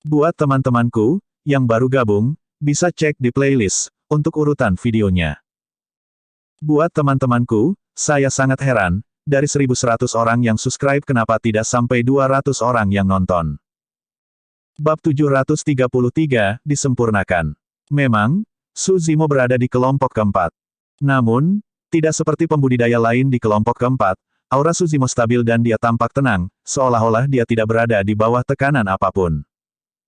Buat teman-temanku, yang baru gabung, bisa cek di playlist, untuk urutan videonya. Buat teman-temanku, saya sangat heran, dari 1.100 orang yang subscribe kenapa tidak sampai 200 orang yang nonton. Bab 733, disempurnakan. Memang, Su Zimo berada di kelompok keempat. Namun, tidak seperti pembudidaya lain di kelompok keempat, aura Su Zimo stabil dan dia tampak tenang, seolah-olah dia tidak berada di bawah tekanan apapun.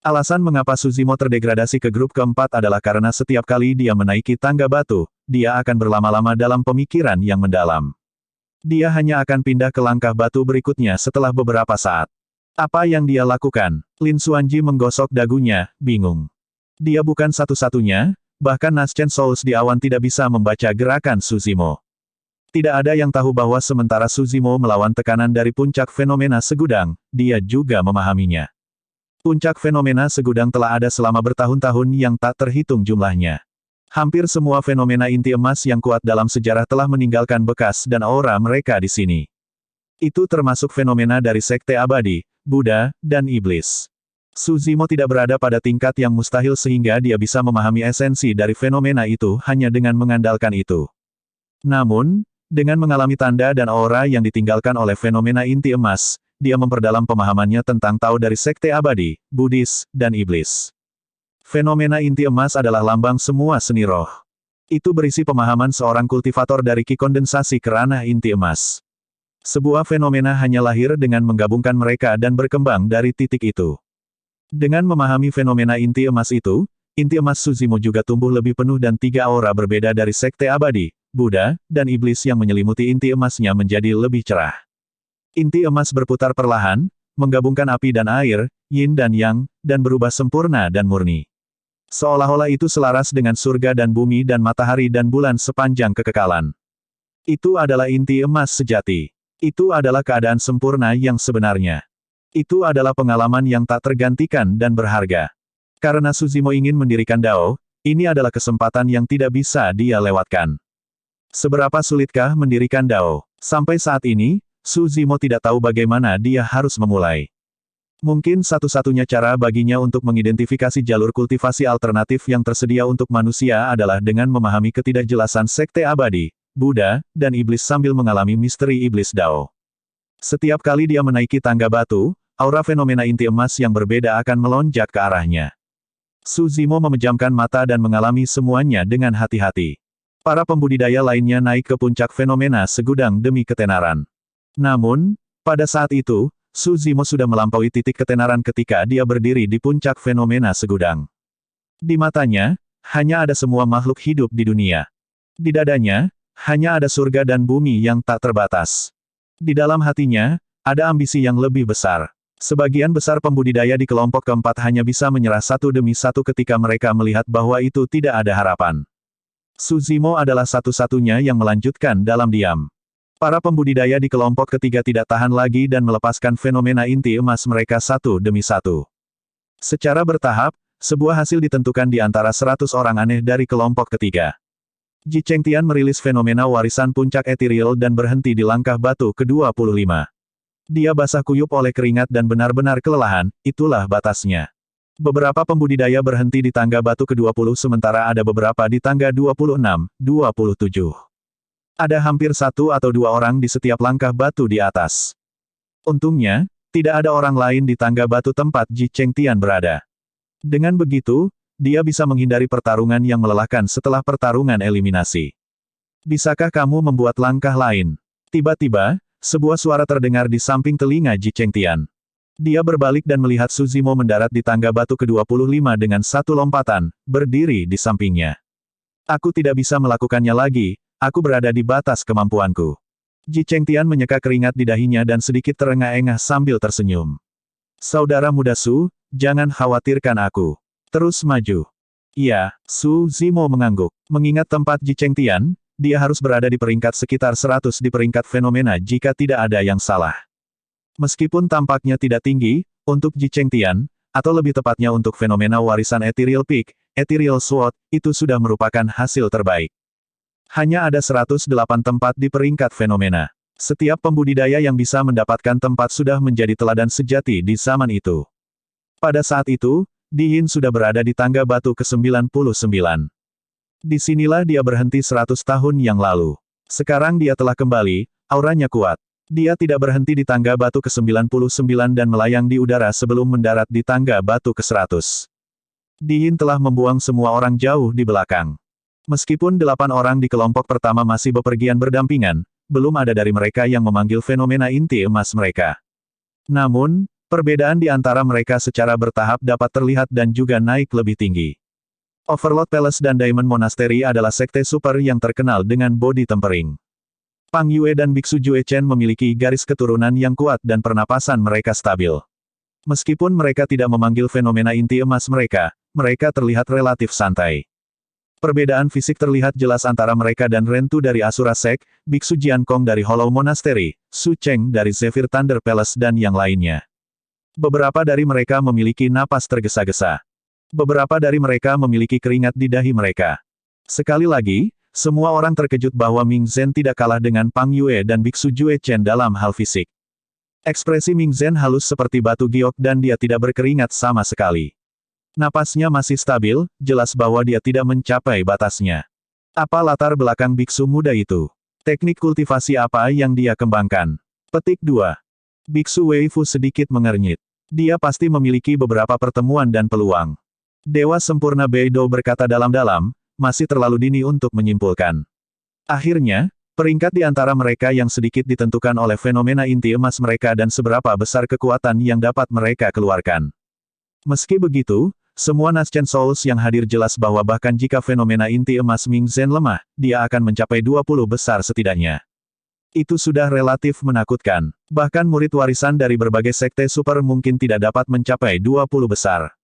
Alasan mengapa Su Zimo terdegradasi ke grup keempat adalah karena setiap kali dia menaiki tangga batu, dia akan berlama-lama dalam pemikiran yang mendalam. Dia hanya akan pindah ke langkah batu berikutnya setelah beberapa saat. Apa yang dia lakukan? Lin Xuanji menggosok dagunya, bingung. Dia bukan satu-satunya, bahkan Naschen Souls di awan tidak bisa membaca gerakan Su Zimo. Tidak ada yang tahu bahwa sementara Su Zimo melawan tekanan dari puncak fenomena segudang, dia juga memahaminya. Puncak fenomena segudang telah ada selama bertahun-tahun yang tak terhitung jumlahnya. Hampir semua fenomena inti emas yang kuat dalam sejarah telah meninggalkan bekas dan aura mereka di sini. Itu termasuk fenomena dari Sekte Abadi, Buddha, dan Iblis. Su Zimo tidak berada pada tingkat yang mustahil sehingga dia bisa memahami esensi dari fenomena itu hanya dengan mengandalkan itu. Namun, dengan mengalami tanda dan aura yang ditinggalkan oleh fenomena inti emas, dia memperdalam pemahamannya tentang Tao dari Sekte Abadi, Buddhis, dan Iblis. Fenomena inti emas adalah lambang semua seni roh. Itu berisi pemahaman seorang kultivator dari ki kondensasi ke ranah inti emas. Sebuah fenomena hanya lahir dengan menggabungkan mereka dan berkembang dari titik itu. Dengan memahami fenomena inti emas itu, inti emas Su Zimo juga tumbuh lebih penuh dan tiga aura berbeda dari Sekte Abadi, Buddha, dan Iblis yang menyelimuti inti emasnya menjadi lebih cerah. Inti emas berputar perlahan, menggabungkan api dan air, yin dan yang, dan berubah sempurna dan murni. Seolah-olah itu selaras dengan surga dan bumi dan matahari dan bulan sepanjang kekekalan. Itu adalah inti emas sejati. Itu adalah keadaan sempurna yang sebenarnya. Itu adalah pengalaman yang tak tergantikan dan berharga. Karena Su Zimo ingin mendirikan Dao, ini adalah kesempatan yang tidak bisa dia lewatkan. Seberapa sulitkah mendirikan Dao? Sampai saat ini, Su Zimo tidak tahu bagaimana dia harus memulai. Mungkin satu-satunya cara baginya untuk mengidentifikasi jalur kultivasi alternatif yang tersedia untuk manusia adalah dengan memahami ketidakjelasan Sekte Abadi, Buddha, dan Iblis sambil mengalami misteri Iblis Dao. Setiap kali dia menaiki tangga batu, aura fenomena inti emas yang berbeda akan melonjak ke arahnya. Su Zimo memejamkan mata dan mengalami semuanya dengan hati-hati. Para pembudidaya lainnya naik ke puncak fenomena segudang demi ketenaran. Namun, pada saat itu, Su Zimo sudah melampaui titik ketenaran ketika dia berdiri di puncak fenomena segudang. Di matanya, hanya ada semua makhluk hidup di dunia. Di dadanya, hanya ada surga dan bumi yang tak terbatas. Di dalam hatinya, ada ambisi yang lebih besar. Sebagian besar pembudidaya di kelompok keempat hanya bisa menyerah satu demi satu ketika mereka melihat bahwa itu tidak ada harapan. Su Zimo adalah satu-satunya yang melanjutkan dalam diam. Para pembudidaya di kelompok ketiga tidak tahan lagi dan melepaskan fenomena inti emas mereka satu demi satu. Secara bertahap, sebuah hasil ditentukan di antara 100 orang aneh dari kelompok ketiga. Ji Chengtian merilis fenomena warisan puncak etiril dan berhenti di langkah batu ke-25. Dia basah kuyup oleh keringat dan benar-benar kelelahan, itulah batasnya. Beberapa pembudidaya berhenti di tangga batu ke-20 sementara ada beberapa di tangga 26, 27. Ada hampir satu atau dua orang di setiap langkah batu di atas. Untungnya, tidak ada orang lain di tangga batu tempat Ji Chengtian berada. Dengan begitu, dia bisa menghindari pertarungan yang melelahkan setelah pertarungan eliminasi. Bisakah kamu membuat langkah lain? Tiba-tiba, sebuah suara terdengar di samping telinga Ji Chengtian. Dia berbalik dan melihat Su Zimo mendarat di tangga batu ke-25 dengan satu lompatan, berdiri di sampingnya. Aku tidak bisa melakukannya lagi. Aku berada di batas kemampuanku. Ji Chengtian menyeka keringat di dahinya dan sedikit terengah-engah sambil tersenyum. Saudara muda Su, jangan khawatirkan aku. Terus maju. Iya, Su Zimo mengangguk. Mengingat tempat Ji Chengtian, dia harus berada di peringkat sekitar 100 di peringkat fenomena jika tidak ada yang salah. Meskipun tampaknya tidak tinggi, untuk Ji Chengtian, atau lebih tepatnya untuk fenomena warisan Ethereal Peak, Ethereal Sword, itu sudah merupakan hasil terbaik. Hanya ada 108 tempat di peringkat fenomena. Setiap pembudidaya yang bisa mendapatkan tempat sudah menjadi teladan sejati di zaman itu. Pada saat itu, Di Yin sudah berada di tangga batu ke-99. Disinilah dia berhenti 100 tahun yang lalu. Sekarang dia telah kembali, auranya kuat. Dia tidak berhenti di tangga batu ke-99 dan melayang di udara sebelum mendarat di tangga batu ke-100. Di Yin telah membuang semua orang jauh di belakang. Meskipun 8 orang di kelompok pertama masih bepergian berdampingan, belum ada dari mereka yang memanggil fenomena inti emas mereka. Namun, perbedaan di antara mereka secara bertahap dapat terlihat dan juga naik lebih tinggi. Overlord Palace dan Diamond Monastery adalah sekte super yang terkenal dengan body tempering. Pang Yue dan Biksu Jue Chen memiliki garis keturunan yang kuat dan pernapasan mereka stabil. Meskipun mereka tidak memanggil fenomena inti emas mereka, mereka terlihat relatif santai. Perbedaan fisik terlihat jelas antara mereka dan Rentu dari Asura Sect, Biksu Jiankong dari Hollow Monastery, Su Cheng dari Zephyr Thunder Palace dan yang lainnya. Beberapa dari mereka memiliki napas tergesa-gesa. Beberapa dari mereka memiliki keringat di dahi mereka. Sekali lagi, semua orang terkejut bahwa Ming Zhen tidak kalah dengan Pang Yue dan Biksu Jue Chen dalam hal fisik. Ekspresi Ming Zhen halus seperti batu giok dan dia tidak berkeringat sama sekali. Napasnya masih stabil, jelas bahwa dia tidak mencapai batasnya. Apa latar belakang biksu muda itu? Teknik kultivasi apa yang dia kembangkan? Petik 2. Biksu Wei Fu sedikit mengernyit. Dia pasti memiliki beberapa pertemuan dan peluang. Dewa Sempurna Beidou berkata dalam-dalam, masih terlalu dini untuk menyimpulkan. Akhirnya, peringkat di antara mereka yang sedikit ditentukan oleh fenomena inti emas mereka dan seberapa besar kekuatan yang dapat mereka keluarkan. Meski begitu, semua Naschen Souls yang hadir jelas bahwa bahkan jika fenomena inti emas Ming Zhen lemah, dia akan mencapai 20 besar setidaknya. Itu sudah relatif menakutkan. Bahkan murid warisan dari berbagai sekte super mungkin tidak dapat mencapai 20 besar.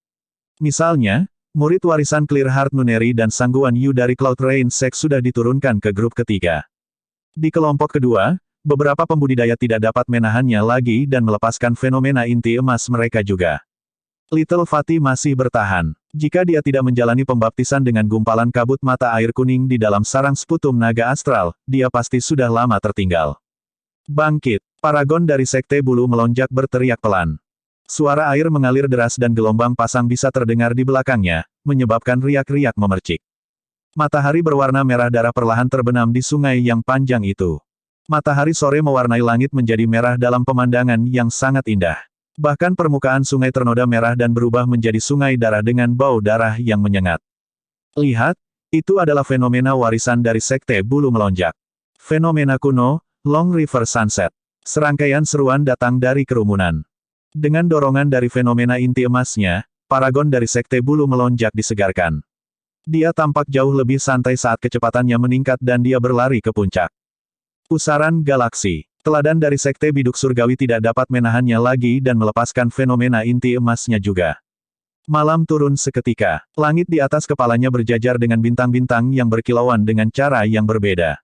Misalnya, murid warisan Clear Heart Nuneri dan Sangguan Yu dari Cloud Rain Sect sudah diturunkan ke grup ketiga. Di kelompok kedua, beberapa pembudidaya tidak dapat menahannya lagi dan melepaskan fenomena inti emas mereka juga. Little Fatty masih bertahan. Jika dia tidak menjalani pembaptisan dengan gumpalan kabut mata air kuning di dalam sarang sputum naga astral, dia pasti sudah lama tertinggal. Bangkit! Paragon dari Sekte Bulu melonjak berteriak pelan. Suara air mengalir deras dan gelombang pasang bisa terdengar di belakangnya, menyebabkan riak-riak memercik. Matahari berwarna merah darah perlahan terbenam di sungai yang panjang itu. Matahari sore mewarnai langit menjadi merah dalam pemandangan yang sangat indah. Bahkan permukaan sungai ternoda merah dan berubah menjadi sungai darah dengan bau darah yang menyengat. Lihat, itu adalah fenomena warisan dari Sekte Bulu melonjak. Fenomena kuno, Long River Sunset. Serangkaian seruan datang dari kerumunan. Dengan dorongan dari fenomena inti emasnya, paragon dari Sekte Bulu melonjak disegarkan. Dia tampak jauh lebih santai saat kecepatannya meningkat dan dia berlari ke puncak. Pusaran galaksi. Teladan dari Sekte Biduk Surgawi tidak dapat menahannya lagi dan melepaskan fenomena inti emasnya juga. Malam turun seketika. Langit di atas kepalanya berjajar dengan bintang-bintang yang berkilauan dengan cara yang berbeda.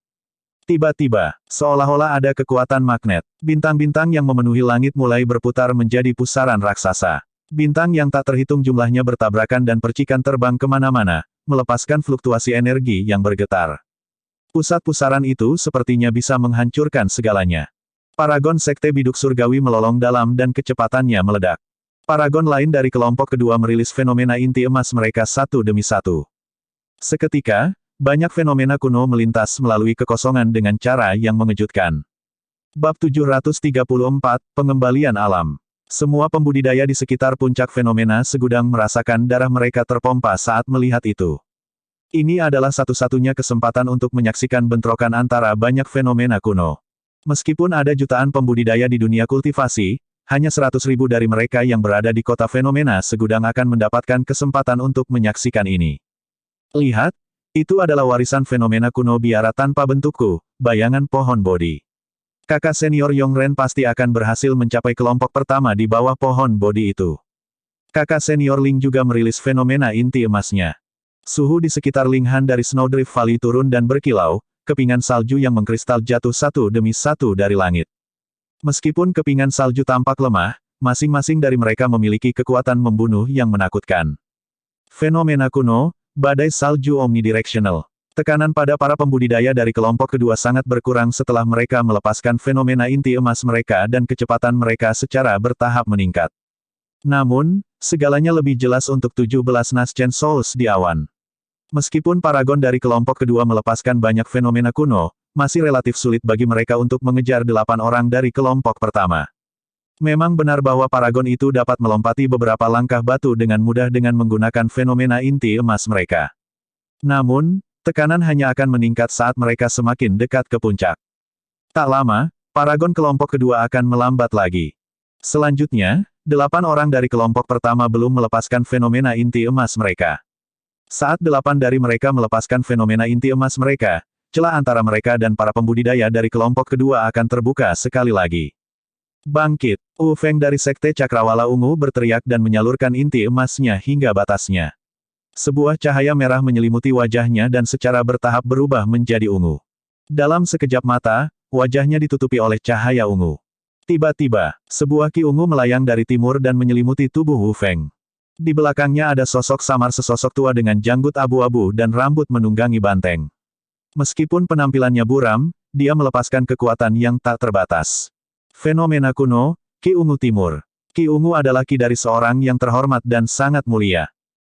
Tiba-tiba, seolah-olah ada kekuatan magnet. Bintang-bintang yang memenuhi langit mulai berputar menjadi pusaran raksasa. Bintang yang tak terhitung jumlahnya bertabrakan dan percikan terbang kemana-mana, melepaskan fluktuasi energi yang bergetar. Pusat pusaran itu sepertinya bisa menghancurkan segalanya. Paragon Sekte Biduk Surgawi melolong dalam dan kecepatannya meledak. Paragon lain dari kelompok kedua merilis fenomena inti emas mereka satu demi satu. Seketika, banyak fenomena kuno melintas melalui kekosongan dengan cara yang mengejutkan. Bab 734, Pengembalian Alam. Semua pembudidaya di sekitar puncak fenomena segudang merasakan darah mereka terpompa saat melihat itu. Ini adalah satu-satunya kesempatan untuk menyaksikan bentrokan antara banyak fenomena kuno. Meskipun ada jutaan pembudidaya di dunia kultivasi, hanya 100.000 dari mereka yang berada di kota fenomena segudang akan mendapatkan kesempatan untuk menyaksikan ini. Lihat, itu adalah warisan fenomena kuno biara tanpa bentukku, bayangan pohon bodi. Kakak senior Yongren pasti akan berhasil mencapai kelompok pertama di bawah pohon bodi itu. Kakak senior Ling juga merilis fenomena inti emasnya. Suhu di sekitar Linghan dari Snowdrift Valley turun dan berkilau, kepingan salju yang mengkristal jatuh satu demi satu dari langit. Meskipun kepingan salju tampak lemah, masing-masing dari mereka memiliki kekuatan membunuh yang menakutkan. Fenomena kuno, badai salju omnidirectional. Tekanan pada para pembudidaya dari kelompok kedua sangat berkurang setelah mereka melepaskan fenomena inti emas mereka dan kecepatan mereka secara bertahap meningkat. Namun, segalanya lebih jelas untuk 17 Naschen Souls di awan. Meskipun paragon dari kelompok kedua melepaskan banyak fenomena kuno, masih relatif sulit bagi mereka untuk mengejar 8 orang dari kelompok pertama. Memang benar bahwa paragon itu dapat melompati beberapa langkah batu dengan mudah dengan menggunakan fenomena inti emas mereka. Namun, tekanan hanya akan meningkat saat mereka semakin dekat ke puncak. Tak lama, paragon kelompok kedua akan melambat lagi. Selanjutnya, 8 orang dari kelompok pertama belum melepaskan fenomena inti emas mereka. Saat 8 dari mereka melepaskan fenomena inti emas mereka, celah antara mereka dan para pembudidaya dari kelompok kedua akan terbuka sekali lagi. Bangkit! Wu Feng dari Sekte Cakrawala Ungu berteriak dan menyalurkan inti emasnya hingga batasnya. Sebuah cahaya merah menyelimuti wajahnya dan secara bertahap berubah menjadi ungu. Dalam sekejap mata, wajahnya ditutupi oleh cahaya ungu. Tiba-tiba, sebuah ki ungu melayang dari timur dan menyelimuti tubuh Wu Feng. Di belakangnya ada sosok samar sesosok tua dengan janggut abu-abu dan rambut menunggangi banteng. Meskipun penampilannya buram, dia melepaskan kekuatan yang tak terbatas. Fenomena kuno, Ki Ungu Timur. Ki Ungu adalah ki dari seorang yang terhormat dan sangat mulia.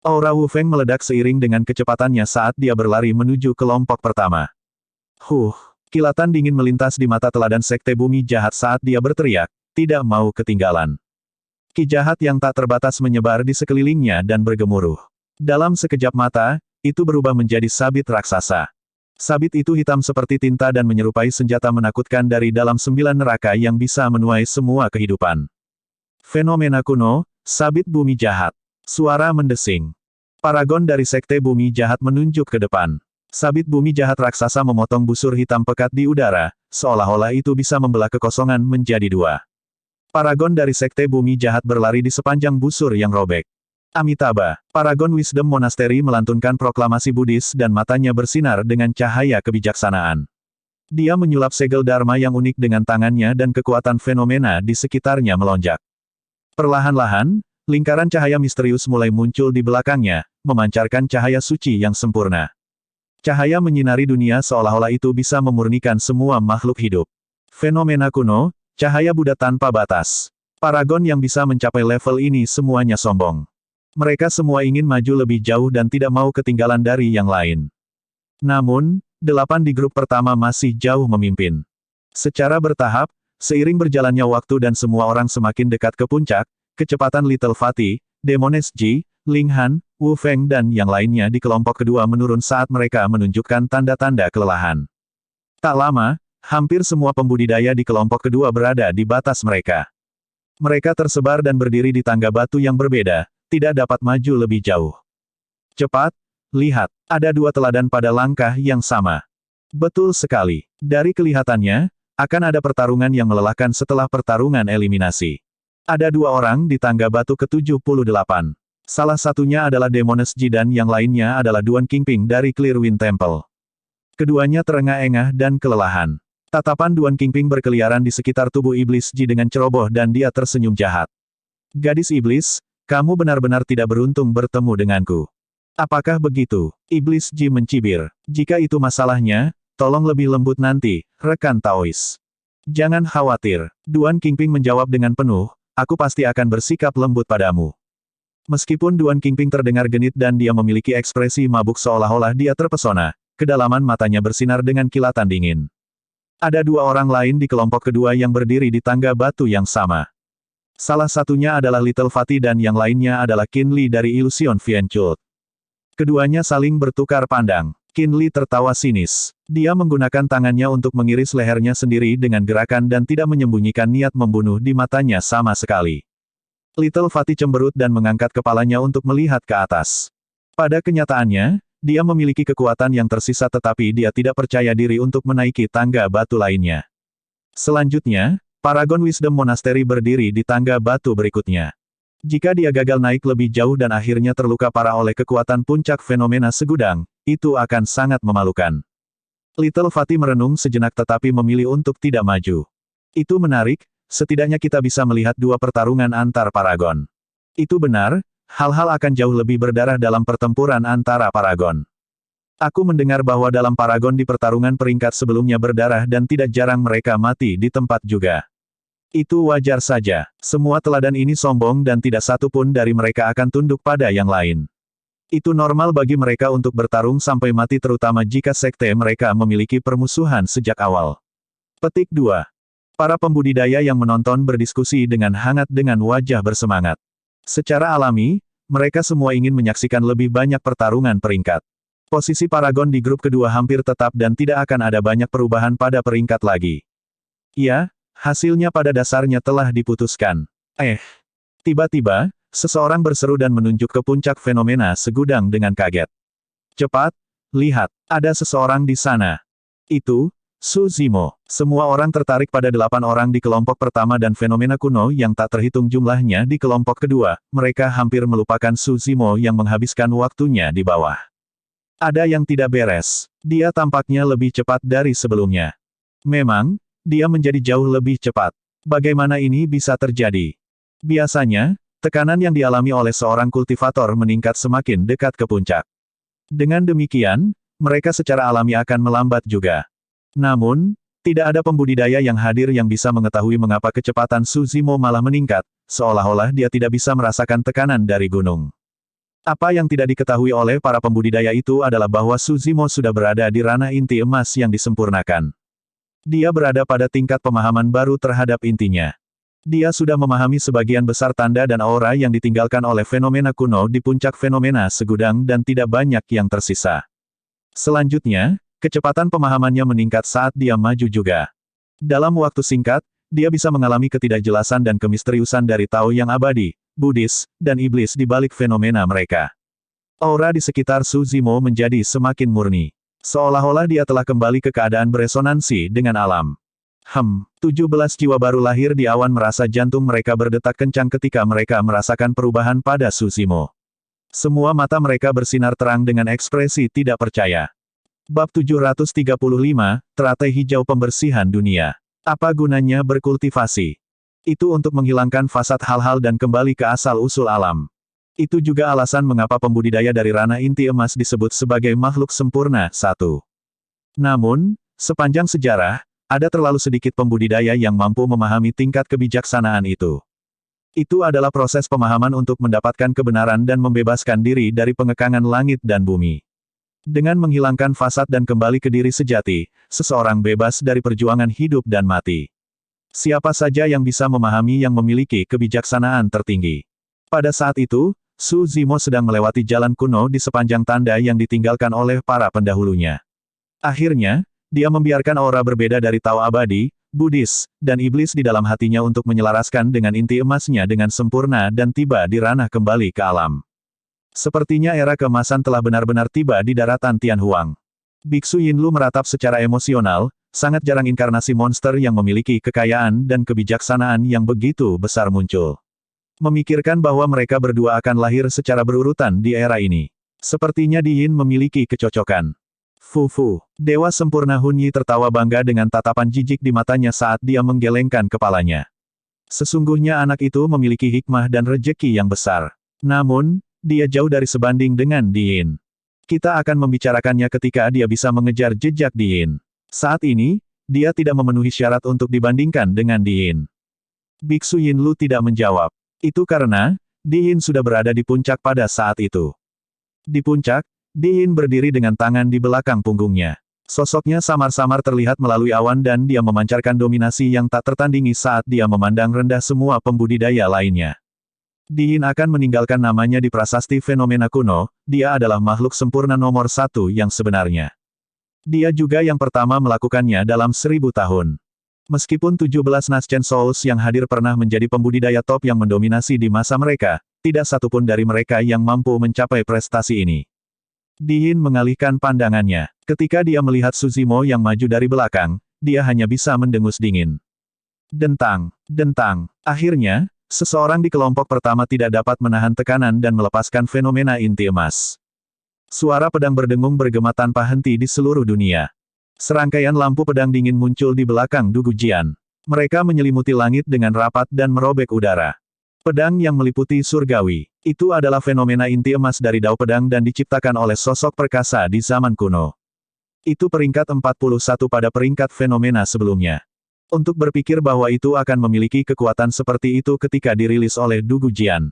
Aura Wu Feng meledak seiring dengan kecepatannya saat dia berlari menuju kelompok pertama. Kilatan dingin melintas di mata teladan Sekte Bumi Jahat saat dia berteriak, tidak mau ketinggalan. Ki jahat yang tak terbatas menyebar di sekelilingnya dan bergemuruh. Dalam sekejap mata, itu berubah menjadi sabit raksasa. Sabit itu hitam seperti tinta dan menyerupai senjata menakutkan dari dalam 9 neraka yang bisa menuai semua kehidupan. Fenomena kuno, sabit bumi jahat. Suara mendesing. Paragon dari Sekte Bumi Jahat menunjuk ke depan. Sabit bumi jahat raksasa memotong busur hitam pekat di udara, seolah-olah itu bisa membelah kekosongan menjadi 2. Paragon dari Sekte Bumi Jahat berlari di sepanjang busur yang robek. Amitabha, Paragon Wisdom Monastery melantunkan proklamasi Buddhis dan matanya bersinar dengan cahaya kebijaksanaan. Dia menyulap segel Dharma yang unik dengan tangannya dan kekuatan fenomena di sekitarnya melonjak. Perlahan-lahan, lingkaran cahaya misterius mulai muncul di belakangnya, memancarkan cahaya suci yang sempurna. Cahaya menyinari dunia seolah-olah itu bisa memurnikan semua makhluk hidup. Fenomena kuno, cahaya Buddha tanpa batas. Paragon yang bisa mencapai level ini semuanya sombong. Mereka semua ingin maju lebih jauh dan tidak mau ketinggalan dari yang lain. Namun, 8 di grup pertama masih jauh memimpin. Secara bertahap, seiring berjalannya waktu dan semua orang semakin dekat ke puncak, kecepatan Little Fatih, Demoness Ji, Ling Han, Wu Feng dan yang lainnya di kelompok kedua menurun saat mereka menunjukkan tanda-tanda kelelahan. Tak lama, hampir semua pembudidaya di kelompok kedua berada di batas mereka. Mereka tersebar dan berdiri di tangga batu yang berbeda, tidak dapat maju lebih jauh. Cepat, lihat, ada 2 teladan pada langkah yang sama. Betul sekali. Dari kelihatannya, akan ada pertarungan yang melelahkan setelah pertarungan eliminasi. Ada 2 orang di tangga batu ke-78. Salah satunya adalah Demoness Ji dan yang lainnya adalah Duan Qingping dari Clearwind Temple. Keduanya terengah-engah dan kelelahan. Tatapan Duan Qingping berkeliaran di sekitar tubuh Iblis Ji dengan ceroboh dan dia tersenyum jahat. Gadis iblis, kamu benar-benar tidak beruntung bertemu denganku. Apakah begitu? Iblis Ji mencibir. Jika itu masalahnya, tolong lebih lembut nanti, rekan Taois. Jangan khawatir. Duan Qingping menjawab dengan penuh, aku pasti akan bersikap lembut padamu. Meskipun Duan Qingping terdengar genit dan dia memiliki ekspresi mabuk seolah-olah dia terpesona, kedalaman matanya bersinar dengan kilatan dingin. Ada 2 orang lain di kelompok kedua yang berdiri di tangga batu yang sama. Salah satunya adalah Little Fatih dan yang lainnya adalah Qin Li dari Illusion Fianchult. Keduanya saling bertukar pandang. Qin Li tertawa sinis. Dia menggunakan tangannya untuk mengiris lehernya sendiri dengan gerakan dan tidak menyembunyikan niat membunuh di matanya sama sekali. Little Fatih cemberut dan mengangkat kepalanya untuk melihat ke atas. Pada kenyataannya, dia memiliki kekuatan yang tersisa tetapi dia tidak percaya diri untuk menaiki tangga batu lainnya. Selanjutnya, Paragon Wisdom Monastery berdiri di tangga batu berikutnya. Jika dia gagal naik lebih jauh dan akhirnya terluka parah oleh kekuatan puncak fenomena segudang, itu akan sangat memalukan. Little Fatih merenung sejenak tetapi memilih untuk tidak maju. Itu menarik, setidaknya kita bisa melihat 2 pertarungan antar paragon. Itu benar, hal-hal akan jauh lebih berdarah dalam pertempuran antara paragon. Aku mendengar bahwa dalam paragon di pertarungan peringkat sebelumnya berdarah dan tidak jarang mereka mati di tempat juga. Itu wajar saja. Semua teladan ini sombong dan tidak satu pun dari mereka akan tunduk pada yang lain. Itu normal bagi mereka untuk bertarung sampai mati terutama jika sekte mereka memiliki permusuhan sejak awal. Petik 2. Para pembudidaya yang menonton berdiskusi dengan hangat dengan wajah bersemangat. Secara alami, mereka semua ingin menyaksikan lebih banyak pertarungan peringkat. Posisi Paragon di grup kedua hampir tetap dan tidak akan ada banyak perubahan pada peringkat lagi. Ya, hasilnya pada dasarnya telah diputuskan. Tiba-tiba, seseorang berseru dan menunjuk ke puncak fenomena segudang dengan kaget. Cepat, lihat, ada seseorang di sana. Itu, Su Zimo. Semua orang tertarik pada 8 orang di kelompok pertama dan fenomena kuno yang tak terhitung jumlahnya di kelompok kedua. Mereka hampir melupakan Su Zimo yang menghabiskan waktunya di bawah. Ada yang tidak beres. Dia tampaknya lebih cepat dari sebelumnya. Memang, dia menjadi jauh lebih cepat. Bagaimana ini bisa terjadi? Biasanya, tekanan yang dialami oleh seorang kultivator meningkat semakin dekat ke puncak. Dengan demikian, mereka secara alami akan melambat juga. Namun, tidak ada pembudidaya yang hadir yang bisa mengetahui mengapa kecepatan Su Zimo malah meningkat, seolah-olah dia tidak bisa merasakan tekanan dari gunung. Apa yang tidak diketahui oleh para pembudidaya itu adalah bahwa Su Zimo sudah berada di ranah inti emas yang disempurnakan. Dia berada pada tingkat pemahaman baru terhadap intinya. Dia sudah memahami sebagian besar tanda dan aura yang ditinggalkan oleh fenomena kuno di puncak fenomena segudang dan tidak banyak yang tersisa. Selanjutnya, kecepatan pemahamannya meningkat saat dia maju juga. Dalam waktu singkat, dia bisa mengalami ketidakjelasan dan kemisteriusan dari Tao yang abadi, Buddhis, dan iblis di balik fenomena mereka. Aura di sekitar Su Zimo menjadi semakin murni. Seolah-olah dia telah kembali ke keadaan beresonansi dengan alam. 17 jiwa baru lahir di awan merasa jantung mereka berdetak kencang ketika mereka merasakan perubahan pada Su Zimo. Semua mata mereka bersinar terang dengan ekspresi tidak percaya. Bab 735, Teratai Hijau Pembersihan Dunia. Apa gunanya berkultivasi? Itu untuk menghilangkan fasad hal-hal dan kembali ke asal-usul alam. Itu juga alasan mengapa pembudidaya dari ranah inti emas disebut sebagai makhluk sempurna. 1. Namun, sepanjang sejarah, ada terlalu sedikit pembudidaya yang mampu memahami tingkat kebijaksanaan itu. Itu adalah proses pemahaman untuk mendapatkan kebenaran dan membebaskan diri dari pengekangan langit dan bumi. Dengan menghilangkan fasad dan kembali ke diri sejati, seseorang bebas dari perjuangan hidup dan mati. Siapa saja yang bisa memahami yang memiliki kebijaksanaan tertinggi. Pada saat itu, Su Zimo sedang melewati jalan kuno di sepanjang tanda yang ditinggalkan oleh para pendahulunya. Akhirnya, dia membiarkan aura berbeda dari Tao abadi, Buddhis, dan iblis di dalam hatinya untuk menyelaraskan dengan inti emasnya dengan sempurna dan tiba di ranah kembali ke alam. Sepertinya era keemasan telah benar-benar tiba di daratan Tianhuang. Biksu Yinlu meratap secara emosional, sangat jarang inkarnasi monster yang memiliki kekayaan dan kebijaksanaan yang begitu besar muncul. Memikirkan bahwa mereka berdua akan lahir secara berurutan di era ini. Sepertinya Di Yin memiliki kecocokan. Fu. Dewa sempurna Hun Yi tertawa bangga dengan tatapan jijik di matanya saat dia menggelengkan kepalanya. Sesungguhnya anak itu memiliki hikmah dan rejeki yang besar. Namun, dia jauh dari sebanding dengan Di Yin. Kita akan membicarakannya ketika dia bisa mengejar jejak Di Yin. Saat ini, dia tidak memenuhi syarat untuk dibandingkan dengan Di Yin. Biksu Yinlu tidak menjawab. Itu karena, Di Yin sudah berada di puncak pada saat itu. Di puncak, Di Yin berdiri dengan tangan di belakang punggungnya. Sosoknya samar-samar terlihat melalui awan dan dia memancarkan dominasi yang tak tertandingi saat dia memandang rendah semua pembudidaya lainnya. Di Yin akan meninggalkan namanya di prasasti fenomena kuno, dia adalah makhluk sempurna nomor 1 yang sebenarnya. Dia juga yang pertama melakukannya dalam 1000 tahun. Meskipun 17 Naschen Souls yang hadir pernah menjadi pembudidaya top yang mendominasi di masa mereka, tidak satupun dari mereka yang mampu mencapai prestasi ini. Di Yin mengalihkan pandangannya. Ketika dia melihat Su Zimo yang maju dari belakang, dia hanya bisa mendengus dingin. Dentang. Akhirnya, seseorang di kelompok pertama tidak dapat menahan tekanan dan melepaskan fenomena inti emas. Suara pedang berdengung bergema tanpa henti di seluruh dunia. Serangkaian lampu pedang dingin muncul di belakang Du Gujian. Mereka menyelimuti langit dengan rapat dan merobek udara. Pedang yang meliputi surgawi. Itu adalah fenomena inti emas dari Dao Pedang dan diciptakan oleh sosok perkasa di zaman kuno. Itu peringkat 41 pada peringkat fenomena sebelumnya. Untuk berpikir bahwa itu akan memiliki kekuatan seperti itu ketika dirilis oleh Du Gujian.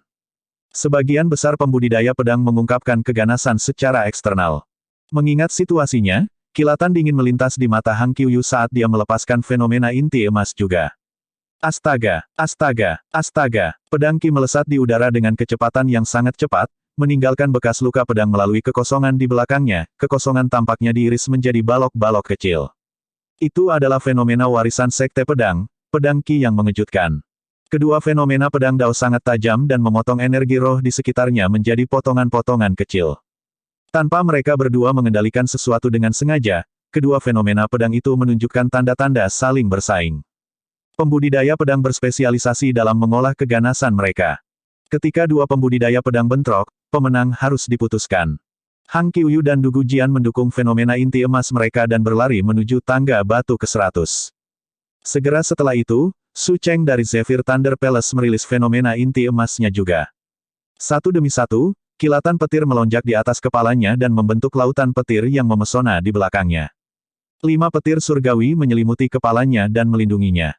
Sebagian besar pembudidaya pedang mengungkapkan keganasan secara eksternal. Mengingat situasinya, kilatan dingin melintas di mata Hang Qiuyu saat dia melepaskan fenomena inti emas juga. Astaga, astaga, astaga, pedang Qi melesat di udara dengan kecepatan yang sangat cepat, meninggalkan bekas luka pedang melalui kekosongan di belakangnya, kekosongan tampaknya diiris menjadi balok-balok kecil. Itu adalah fenomena warisan Sekte Pedang, pedang Qi yang mengejutkan. Kedua fenomena pedang Dao sangat tajam dan memotong energi roh di sekitarnya menjadi potongan-potongan kecil. Tanpa mereka berdua mengendalikan sesuatu dengan sengaja, kedua fenomena pedang itu menunjukkan tanda-tanda saling bersaing. Pembudidaya pedang berspesialisasi dalam mengolah keganasan mereka. Ketika dua pembudidaya pedang bentrok, pemenang harus diputuskan. Hang Qiuyu dan Du Gujian mendukung fenomena inti emas mereka dan berlari menuju tangga batu ke-100. Segera setelah itu, Su Cheng dari Zephyr Thunder Palace merilis fenomena inti emasnya juga. Satu demi satu, kilatan petir melonjak di atas kepalanya dan membentuk lautan petir yang memesona di belakangnya. 5 petir surgawi menyelimuti kepalanya dan melindunginya.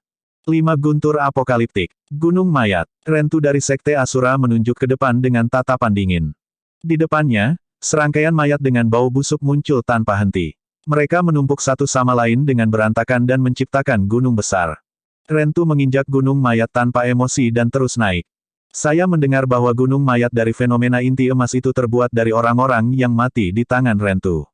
5 guntur apokaliptik. Gunung mayat. Rentu dari Sekte Asura menunjuk ke depan dengan tatapan dingin. Di depannya, serangkaian mayat dengan bau busuk muncul tanpa henti. Mereka menumpuk satu sama lain dengan berantakan dan menciptakan gunung besar. Rentu menginjak gunung mayat tanpa emosi dan terus naik. Saya mendengar bahwa gunung mayat dari fenomena inti emas itu terbuat dari orang-orang yang mati di tangan Rentu.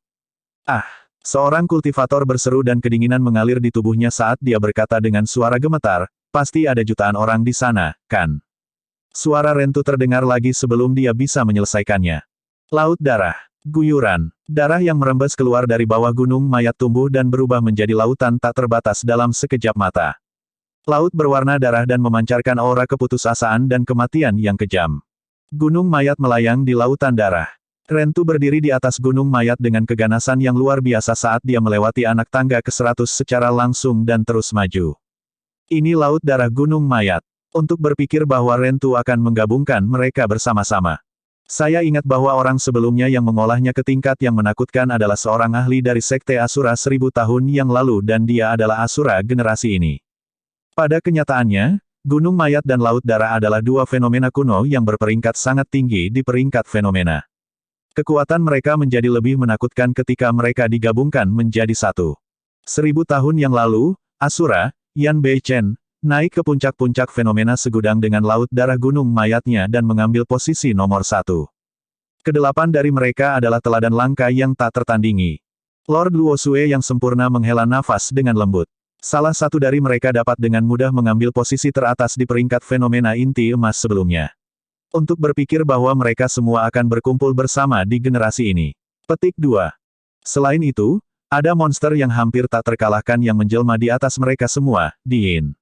Ah! Seorang kultivator berseru dan kedinginan mengalir di tubuhnya saat dia berkata dengan suara gemetar, pasti ada jutaan orang di sana, kan? Suara Rentu terdengar lagi sebelum dia bisa menyelesaikannya. Laut darah. Guyuran. Darah yang merembes keluar dari bawah gunung mayat tumbuh dan berubah menjadi lautan tak terbatas dalam sekejap mata. Laut berwarna darah dan memancarkan aura keputusasaan dan kematian yang kejam. Gunung mayat melayang di lautan darah. Rentu berdiri di atas gunung mayat dengan keganasan yang luar biasa saat dia melewati anak tangga ke-100 secara langsung dan terus maju. Ini laut darah gunung mayat. Untuk berpikir bahwa Rentu akan menggabungkan mereka bersama-sama. Saya ingat bahwa orang sebelumnya yang mengolahnya ke tingkat yang menakutkan adalah seorang ahli dari Sekte Asura 1000 tahun yang lalu dan dia adalah Asura generasi ini. Pada kenyataannya, gunung mayat dan laut darah adalah dua fenomena kuno yang berperingkat sangat tinggi di peringkat fenomena. Kekuatan mereka menjadi lebih menakutkan ketika mereka digabungkan menjadi satu. 1000 tahun yang lalu, Asura, Yan Beichen, naik ke puncak-puncak fenomena segudang dengan laut darah gunung mayatnya dan mengambil posisi nomor 1. Kedelapan dari mereka adalah teladan langka yang tak tertandingi. Lord Luosue yang sempurna menghela nafas dengan lembut. Salah satu dari mereka dapat dengan mudah mengambil posisi teratas di peringkat fenomena inti emas sebelumnya. Untuk berpikir bahwa mereka semua akan berkumpul bersama di generasi ini. Petik 2. Selain itu, ada monster yang hampir tak terkalahkan yang menjelma di atas mereka semua, Diin.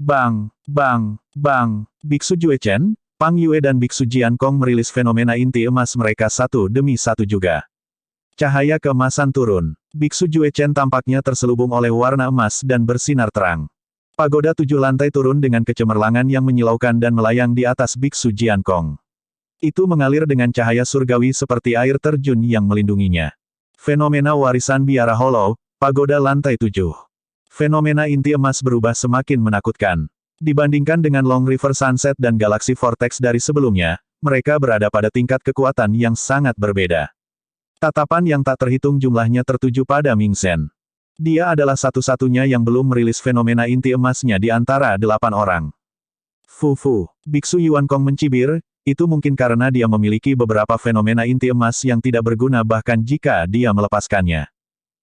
Bang, bang, bang, Biksu Jue Chen, Pang Yue dan Biksu Jian Kong merilis fenomena inti emas mereka satu demi satu juga. Cahaya keemasan turun. Biksu Jue Chen tampaknya terselubung oleh warna emas dan bersinar terang. Pagoda 7 lantai turun dengan kecemerlangan yang menyilaukan dan melayang di atas Biksu Jian Kong. Itu mengalir dengan cahaya surgawi seperti air terjun yang melindunginya. Fenomena warisan biara hollow, pagoda lantai 7. Fenomena inti emas berubah semakin menakutkan. Dibandingkan dengan Long River Sunset dan Galaxy Vortex dari sebelumnya, mereka berada pada tingkat kekuatan yang sangat berbeda. Tatapan yang tak terhitung jumlahnya tertuju pada Ming Zhen. Dia adalah satu-satunya yang belum merilis fenomena inti emasnya di antara 8 orang. Fufu. Biksu Yuan Kong mencibir, itu mungkin karena dia memiliki beberapa fenomena inti emas yang tidak berguna bahkan jika dia melepaskannya.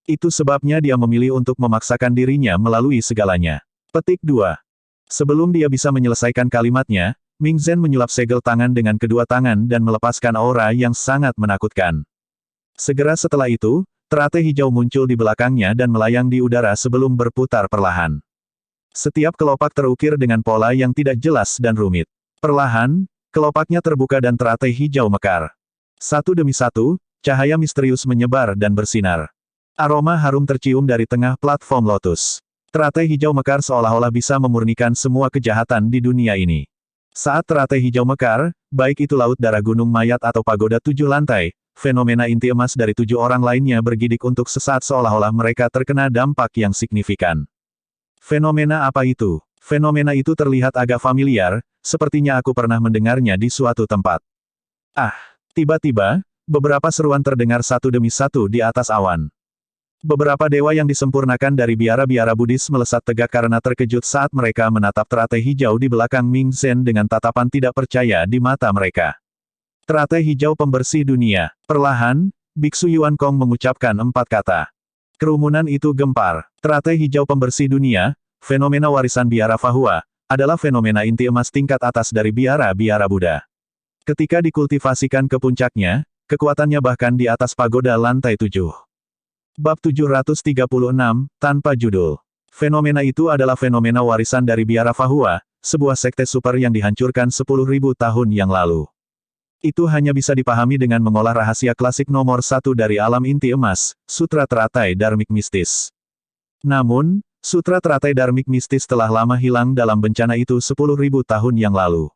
Itu sebabnya dia memilih untuk memaksakan dirinya melalui segalanya. Petik 2. Sebelum dia bisa menyelesaikan kalimatnya, Ming Zhen menyulap segel tangan dengan kedua tangan dan melepaskan aura yang sangat menakutkan. Segera setelah itu, teratai hijau muncul di belakangnya dan melayang di udara sebelum berputar perlahan. Setiap kelopak terukir dengan pola yang tidak jelas dan rumit. Perlahan, kelopaknya terbuka dan teratai hijau mekar. Satu demi satu, cahaya misterius menyebar dan bersinar. Aroma harum tercium dari tengah platform lotus. Teratai hijau mekar seolah-olah bisa memurnikan semua kejahatan di dunia ini. Saat teratai hijau mekar, baik itu laut darah gunung mayat atau pagoda 7 lantai, fenomena inti emas dari 7 orang lainnya bergidik untuk sesaat seolah-olah mereka terkena dampak yang signifikan. Fenomena apa itu? Fenomena itu terlihat agak familiar, sepertinya aku pernah mendengarnya di suatu tempat. Ah, tiba-tiba, beberapa seruan terdengar satu demi satu di atas awan. Beberapa dewa yang disempurnakan dari biara-biara Buddhis melesat tegak karena terkejut saat mereka menatap teratai hijau di belakang Ming Zhen dengan tatapan tidak percaya di mata mereka. Teratai hijau pembersih dunia. Perlahan, Biksu Yuan Kong mengucapkan 4 kata. Kerumunan itu gempar. Teratai hijau pembersih dunia, fenomena warisan biara Fahua, adalah fenomena inti emas tingkat atas dari biara-biara Buddha. Ketika dikultivasikan ke puncaknya, kekuatannya bahkan di atas pagoda lantai 7. Bab 736, tanpa judul. Fenomena itu adalah fenomena warisan dari biara Fahua, sebuah sekte super yang dihancurkan 10.000 tahun yang lalu. Itu hanya bisa dipahami dengan mengolah rahasia klasik nomor 1 dari alam inti emas, Sutra Teratai Dharmik Mistis. Namun, Sutra Teratai Dharmik Mistis telah lama hilang dalam bencana itu 10.000 tahun yang lalu.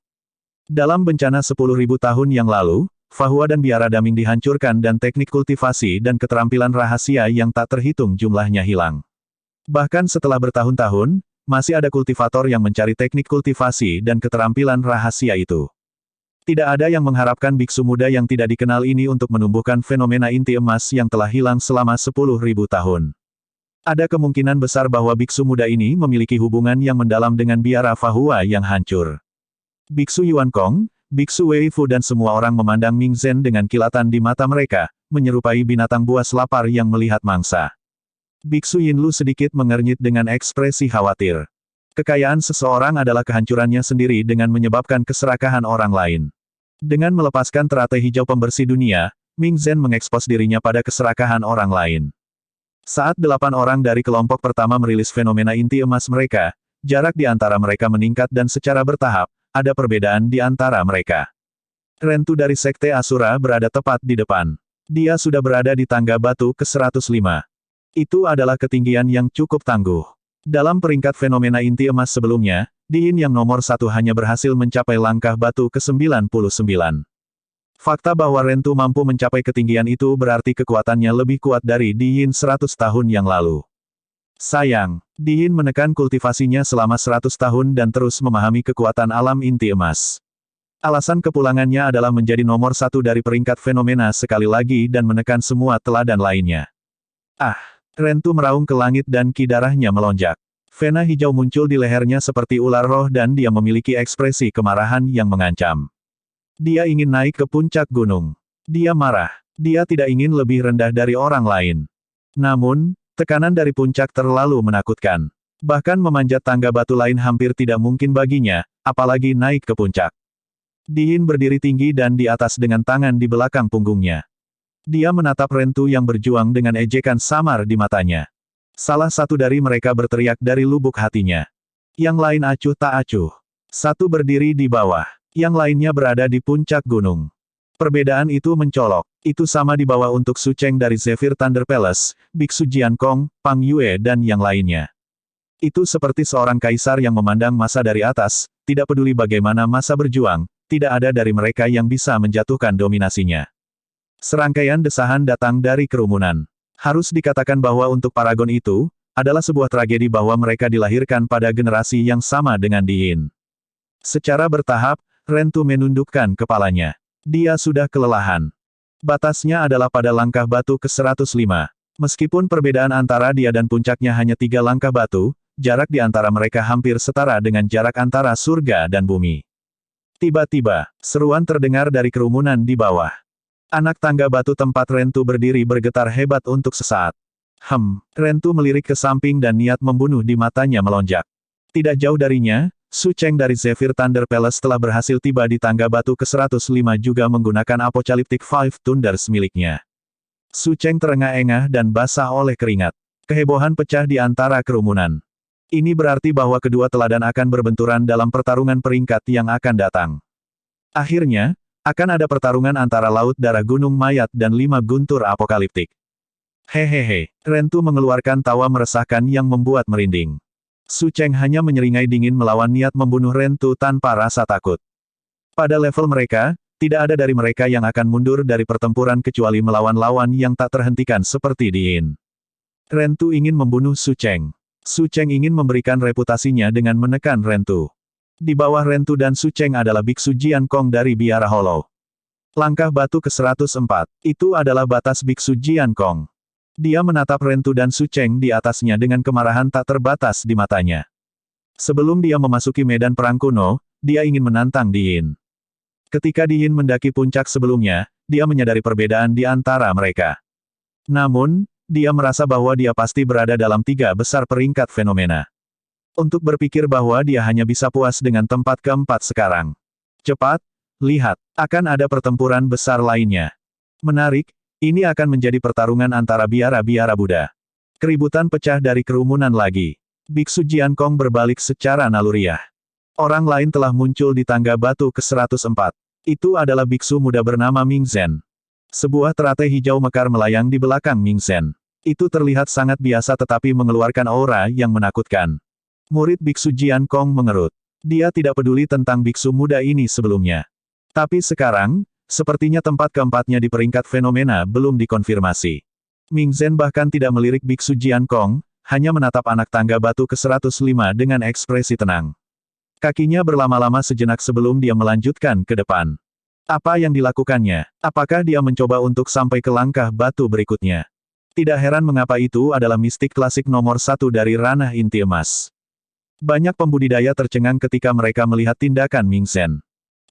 Dalam bencana 10.000 tahun yang lalu, Fahua dan biara Daming dihancurkan dan teknik kultivasi dan keterampilan rahasia yang tak terhitung jumlahnya hilang. Bahkan setelah bertahun-tahun, masih ada kultivator yang mencari teknik kultivasi dan keterampilan rahasia itu. Tidak ada yang mengharapkan biksu muda yang tidak dikenal ini untuk menumbuhkan fenomena inti emas yang telah hilang selama 10.000 tahun. Ada kemungkinan besar bahwa biksu muda ini memiliki hubungan yang mendalam dengan biara Fahua yang hancur. Biksu Yuan Kong, Biksu Wei Fu dan semua orang memandang Ming Zhen dengan kilatan di mata mereka, menyerupai binatang buas lapar yang melihat mangsa. Biksu Yinlu sedikit mengernyit dengan ekspresi khawatir. Kekayaan seseorang adalah kehancurannya sendiri dengan menyebabkan keserakahan orang lain. Dengan melepaskan teratai hijau pembersih dunia, Ming Zhen mengekspos dirinya pada keserakahan orang lain. Saat 8 orang dari kelompok pertama merilis fenomena inti emas mereka, jarak di antara mereka meningkat dan secara bertahap, ada perbedaan di antara mereka. Rentu dari Sekte Asura berada tepat di depan. Dia sudah berada di tangga batu ke-105. Itu adalah ketinggian yang cukup tangguh. Dalam peringkat fenomena inti emas sebelumnya, Diin yang nomor 1 hanya berhasil mencapai langkah batu ke-99. Fakta bahwa Rentu mampu mencapai ketinggian itu berarti kekuatannya lebih kuat dari Diin 100 tahun yang lalu. Sayang, Diin menekan kultivasinya selama 100 tahun dan terus memahami kekuatan alam inti emas. Alasan kepulangannya adalah menjadi nomor 1 dari peringkat fenomena sekali lagi dan menekan semua teladan lainnya. Ah! Rentu meraung ke langit dan ki darahnya melonjak. Vena hijau muncul di lehernya seperti ular roh dan dia memiliki ekspresi kemarahan yang mengancam. Dia ingin naik ke puncak gunung. Dia marah. Dia tidak ingin lebih rendah dari orang lain. Namun, tekanan dari puncak terlalu menakutkan. Bahkan memanjat tangga batu lain hampir tidak mungkin baginya, apalagi naik ke puncak. Diin berdiri tinggi dan di atas dengan tangan di belakang punggungnya. Dia menatap Rentu yang berjuang dengan ejekan samar di matanya. Salah satu dari mereka berteriak dari lubuk hatinya. Yang lain acuh tak acuh. Satu berdiri di bawah. Yang lainnya berada di puncak gunung. Perbedaan itu mencolok. Itu sama di bawah untuk Su Cheng dari Zephyr Thunder Palace, Biksu Jian Kong, Pang Yue dan yang lainnya. Itu seperti seorang kaisar yang memandang masa dari atas, tidak peduli bagaimana masa berjuang, tidak ada dari mereka yang bisa menjatuhkan dominasinya. Serangkaian desahan datang dari kerumunan. Harus dikatakan bahwa untuk paragon itu, adalah sebuah tragedi bahwa mereka dilahirkan pada generasi yang sama dengan Diin. Secara bertahap, Rentu menundukkan kepalanya. Dia sudah kelelahan. Batasnya adalah pada langkah batu ke-105. Meskipun perbedaan antara dia dan puncaknya hanya 3 langkah batu, jarak di antara mereka hampir setara dengan jarak antara surga dan bumi. Tiba-tiba, seruan terdengar dari kerumunan di bawah. Anak tangga batu tempat Rentu berdiri bergetar hebat untuk sesaat. Rentu melirik ke samping dan niat membunuh di matanya melonjak. Tidak jauh darinya, Su Cheng dari Zephyr Thunder Palace telah berhasil tiba di tangga batu ke-105 juga menggunakan Apocalyptic Five Thunders miliknya. Su Cheng terengah-engah dan basah oleh keringat. Kehebohan pecah di antara kerumunan. Ini berarti bahwa kedua teladan akan berbenturan dalam pertarungan peringkat yang akan datang. Akhirnya, akan ada pertarungan antara Laut Darah Gunung Mayat dan 5 guntur apokaliptik. Hehehe, Rentu mengeluarkan tawa meresahkan yang membuat merinding. Su Cheng hanya menyeringai dingin melawan niat membunuh Rentu tanpa rasa takut. Pada level mereka, tidak ada dari mereka yang akan mundur dari pertempuran kecuali melawan lawan yang tak terhentikan seperti Diin. Rentu ingin membunuh Su Cheng. Su Cheng ingin memberikan reputasinya dengan menekan Rentu. Di bawah Rentu dan Su Cheng adalah Biksu Jian Kong dari Biara Hollow. Langkah batu ke-104. Itu adalah batas Biksu Jian Kong. Dia menatap Rentu dan Su Cheng di atasnya dengan kemarahan tak terbatas di matanya. Sebelum dia memasuki medan perang kuno, dia ingin menantang Di Yin. Ketika Di Yin mendaki puncak sebelumnya, dia menyadari perbedaan di antara mereka. Namun, dia merasa bahwa dia pasti berada dalam 3 besar peringkat fenomena. Untuk berpikir bahwa dia hanya bisa puas dengan tempat keempat sekarang. Cepat, lihat, akan ada pertempuran besar lainnya. Menarik, ini akan menjadi pertarungan antara biara-biara Buddha. Keributan pecah dari kerumunan lagi. Biksu Jian Kong berbalik secara naluriah. Orang lain telah muncul di tangga batu ke-104. Itu adalah biksu muda bernama Ming Zhen. Sebuah teratai hijau mekar melayang di belakang Ming Zhen. Itu terlihat sangat biasa tetapi mengeluarkan aura yang menakutkan. Murid Biksu Jian Kong mengerut. Dia tidak peduli tentang biksu muda ini sebelumnya. Tapi sekarang, sepertinya tempat keempatnya di peringkat fenomena belum dikonfirmasi. Ming Zhen bahkan tidak melirik Biksu Jian Kong, hanya menatap anak tangga batu ke-105 dengan ekspresi tenang. Kakinya berlama-lama sejenak sebelum dia melanjutkan ke depan. Apa yang dilakukannya? Apakah dia mencoba untuk sampai ke langkah batu berikutnya? Tidak heran mengapa itu adalah mistik klasik nomor 1 dari ranah inti emas. Banyak pembudidaya tercengang ketika mereka melihat tindakan Ming Zhen.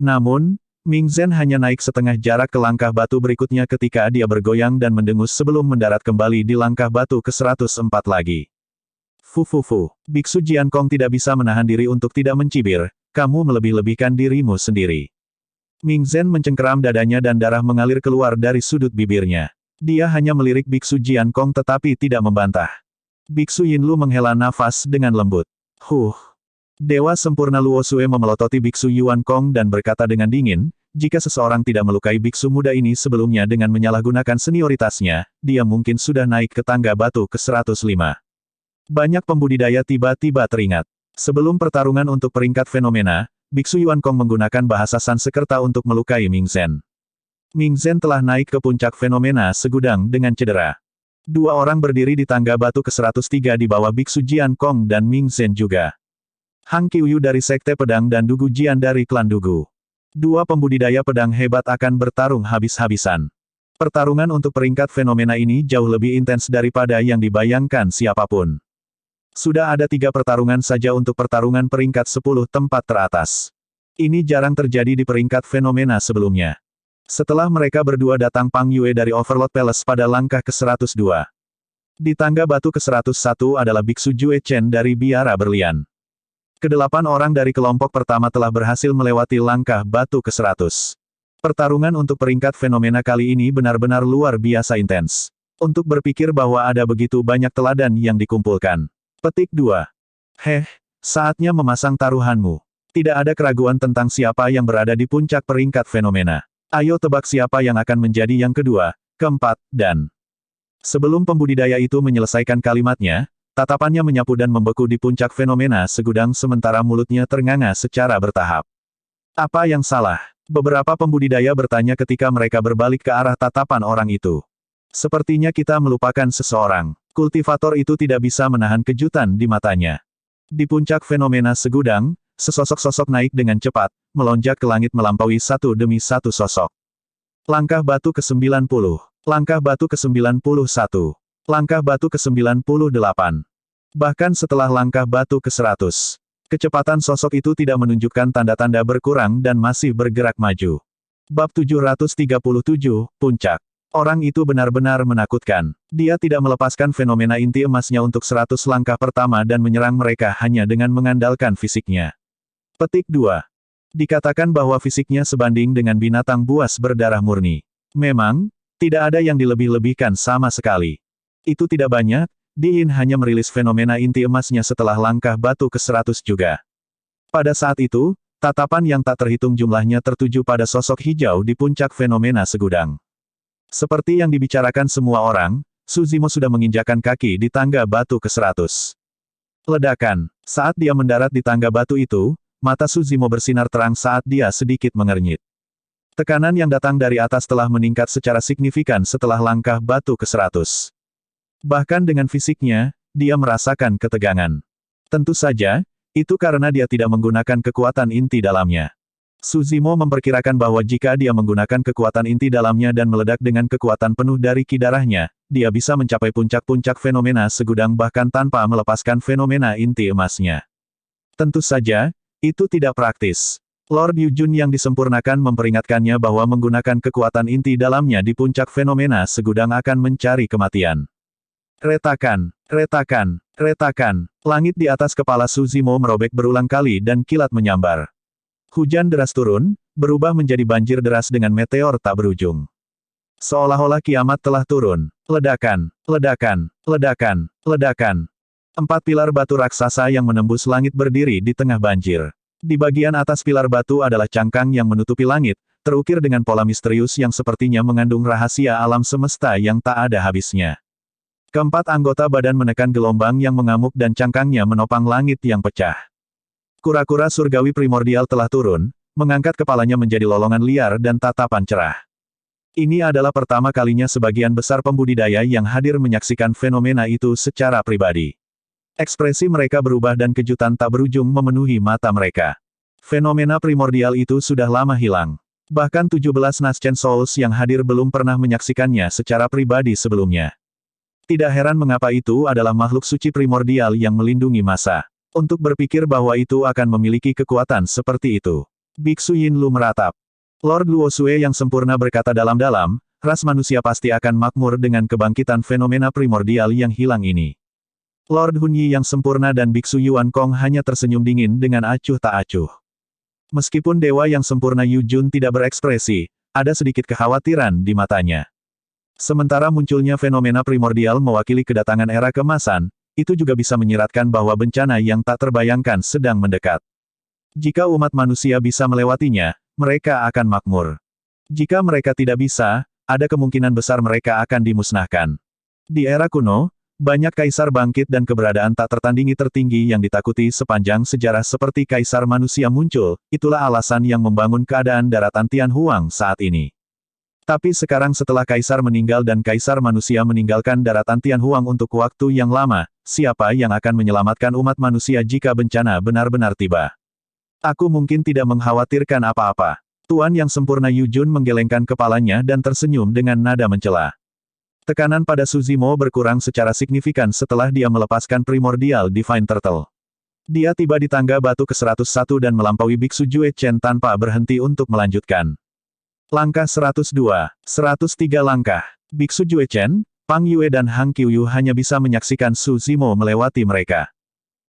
Namun, Ming Zhen hanya naik setengah jarak ke langkah batu berikutnya ketika dia bergoyang dan mendengus sebelum mendarat kembali di langkah batu ke-104 lagi. Fufufu, Biksu Jian Kong tidak bisa menahan diri untuk tidak mencibir, kamu melebih-lebihkan dirimu sendiri. Ming Zhen mencengkeram dadanya dan darah mengalir keluar dari sudut bibirnya. Dia hanya melirik Biksu Jian Kong tetapi tidak membantah. Biksu Yinlu menghela nafas dengan lembut. Dewa sempurna Luo Sue memelototi Biksu Yuan Kong dan berkata dengan dingin, jika seseorang tidak melukai biksu muda ini sebelumnya dengan menyalahgunakan senioritasnya, dia mungkin sudah naik ke tangga batu ke-105. Banyak pembudidaya tiba-tiba teringat. Sebelum pertarungan untuk peringkat fenomena, Biksu Yuan Kong menggunakan bahasa Sanskerta untuk melukai Ming Zhen. Ming Zhen telah naik ke puncak fenomena segudang dengan cedera. 2 orang berdiri di tangga batu ke-103 di bawah Biksu Jian Kong dan Ming Zhen juga. Hang Qiuyu dari Sekte Pedang dan Dugu Jian dari klan Dugu. 2 pembudidaya pedang hebat akan bertarung habis-habisan. Pertarungan untuk peringkat fenomena ini jauh lebih intens daripada yang dibayangkan siapapun. Sudah ada 3 pertarungan saja untuk pertarungan peringkat 10 tempat teratas. Ini jarang terjadi di peringkat fenomena sebelumnya. Setelah mereka berdua datang Pang Yue dari Overlord Palace pada langkah ke-102. Di tangga batu ke-101 adalah Biksu Jue Chen dari Biara Berlian. Ke-8 orang dari kelompok pertama telah berhasil melewati langkah batu ke-100. Pertarungan untuk peringkat fenomena kali ini benar-benar luar biasa intens. Untuk berpikir bahwa ada begitu banyak teladan yang dikumpulkan. Petik 2. Saatnya memasang taruhanmu. Tidak ada keraguan tentang siapa yang berada di puncak peringkat fenomena. Ayo tebak siapa yang akan menjadi yang kedua, keempat, dan... Sebelum pembudidaya itu menyelesaikan kalimatnya, tatapannya menyapu dan membeku di puncak fenomena segudang sementara mulutnya ternganga secara bertahap. Apa yang salah? Beberapa pembudidaya bertanya ketika mereka berbalik ke arah tatapan orang itu. Sepertinya kita melupakan seseorang. Kultivator itu tidak bisa menahan kejutan di matanya. Di puncak fenomena segudang, sesosok-sosok naik dengan cepat, melonjak ke langit melampaui satu demi satu sosok. Langkah batu ke-90. Langkah batu ke-91. Langkah batu ke-98. Bahkan setelah langkah batu ke-100. Kecepatan sosok itu tidak menunjukkan tanda-tanda berkurang dan masih bergerak maju. Bab 737, Puncak. Orang itu benar-benar menakutkan. Dia tidak melepaskan fenomena inti emasnya untuk 100 langkah pertama dan menyerang mereka hanya dengan mengandalkan fisiknya. Petik 2. Dikatakan bahwa fisiknya sebanding dengan binatang buas berdarah murni. Memang, tidak ada yang dilebih-lebihkan sama sekali. Itu tidak banyak, Di Yin hanya merilis fenomena inti emasnya setelah langkah batu ke-100 juga. Pada saat itu, tatapan yang tak terhitung jumlahnya tertuju pada sosok hijau di puncak fenomena segudang. Seperti yang dibicarakan semua orang, Su Zimo sudah menginjakan kaki di tangga batu ke-100. Ledakan. Saat dia mendarat di tangga batu itu, mata Su Zimo bersinar terang saat dia sedikit mengernyit. Tekanan yang datang dari atas telah meningkat secara signifikan setelah langkah batu ke-100. Bahkan dengan fisiknya, dia merasakan ketegangan. Tentu saja, itu karena dia tidak menggunakan kekuatan inti dalamnya. Suzimo memperkirakan bahwa jika dia menggunakan kekuatan inti dalamnya dan meledak dengan kekuatan penuh dari ki darahnya, dia bisa mencapai puncak-puncak fenomena segudang bahkan tanpa melepaskan fenomena inti emasnya. Tentu saja, itu tidak praktis. Lord Yujun yang disempurnakan memperingatkannya bahwa menggunakan kekuatan inti dalamnya di puncak fenomena segudang akan mencari kematian. Retakan, retakan, retakan. Langit di atas kepala Suzimo merobek berulang kali dan kilat menyambar. Hujan deras turun, berubah menjadi banjir deras dengan meteor tak berujung. Seolah-olah kiamat telah turun. Ledakan, ledakan, ledakan, ledakan. 4 pilar batu raksasa yang menembus langit berdiri di tengah banjir. Di bagian atas pilar batu adalah cangkang yang menutupi langit, terukir dengan pola misterius yang sepertinya mengandung rahasia alam semesta yang tak ada habisnya. Keempat anggota badan menekan gelombang yang mengamuk dan cangkangnya menopang langit yang pecah. Kura-kura surgawi primordial telah turun, mengangkat kepalanya menjadi lolongan liar dan tatapan cerah. Ini adalah pertama kalinya sebagian besar pembudidaya yang hadir menyaksikan fenomena itu secara pribadi. Ekspresi mereka berubah dan kejutan tak berujung memenuhi mata mereka. Fenomena primordial itu sudah lama hilang. Bahkan 17 Naschen Souls yang hadir belum pernah menyaksikannya secara pribadi sebelumnya. Tidak heran mengapa itu adalah makhluk suci primordial yang melindungi massa. Untuk berpikir bahwa itu akan memiliki kekuatan seperti itu. Biksu Yin Lu meratap. Lord Luosue yang sempurna berkata dalam-dalam, ras manusia pasti akan makmur dengan kebangkitan fenomena primordial yang hilang ini. Lord Hunyi yang sempurna dan Biksu Yuan Kong hanya tersenyum dingin dengan acuh tak acuh. Meskipun dewa yang sempurna Yu Jun tidak berekspresi, ada sedikit kekhawatiran di matanya. Sementara munculnya fenomena primordial mewakili kedatangan era keemasan, itu juga bisa menyiratkan bahwa bencana yang tak terbayangkan sedang mendekat. Jika umat manusia bisa melewatinya, mereka akan makmur. Jika mereka tidak bisa, ada kemungkinan besar mereka akan dimusnahkan. Di era kuno, banyak kaisar bangkit dan keberadaan tak tertandingi tertinggi yang ditakuti sepanjang sejarah seperti kaisar manusia muncul, itulah alasan yang membangun keadaan daratan Tianhuang saat ini. Tapi sekarang setelah kaisar meninggal dan kaisar manusia meninggalkan daratan Tianhuang untuk waktu yang lama, siapa yang akan menyelamatkan umat manusia jika bencana benar-benar tiba? Aku mungkin tidak mengkhawatirkan apa-apa. Tuan yang sempurna Yu Jun menggelengkan kepalanya dan tersenyum dengan nada mencela. Tekanan pada Suzimo berkurang secara signifikan setelah dia melepaskan primordial Divine Turtle. Dia tiba di tangga batu ke-101 dan melampaui Biksu Jue Chen tanpa berhenti untuk melanjutkan. Langkah 102, 103 langkah. Biksu Jue Chen, Pang Yue dan Hang Qiuyu hanya bisa menyaksikan Suzimo melewati mereka.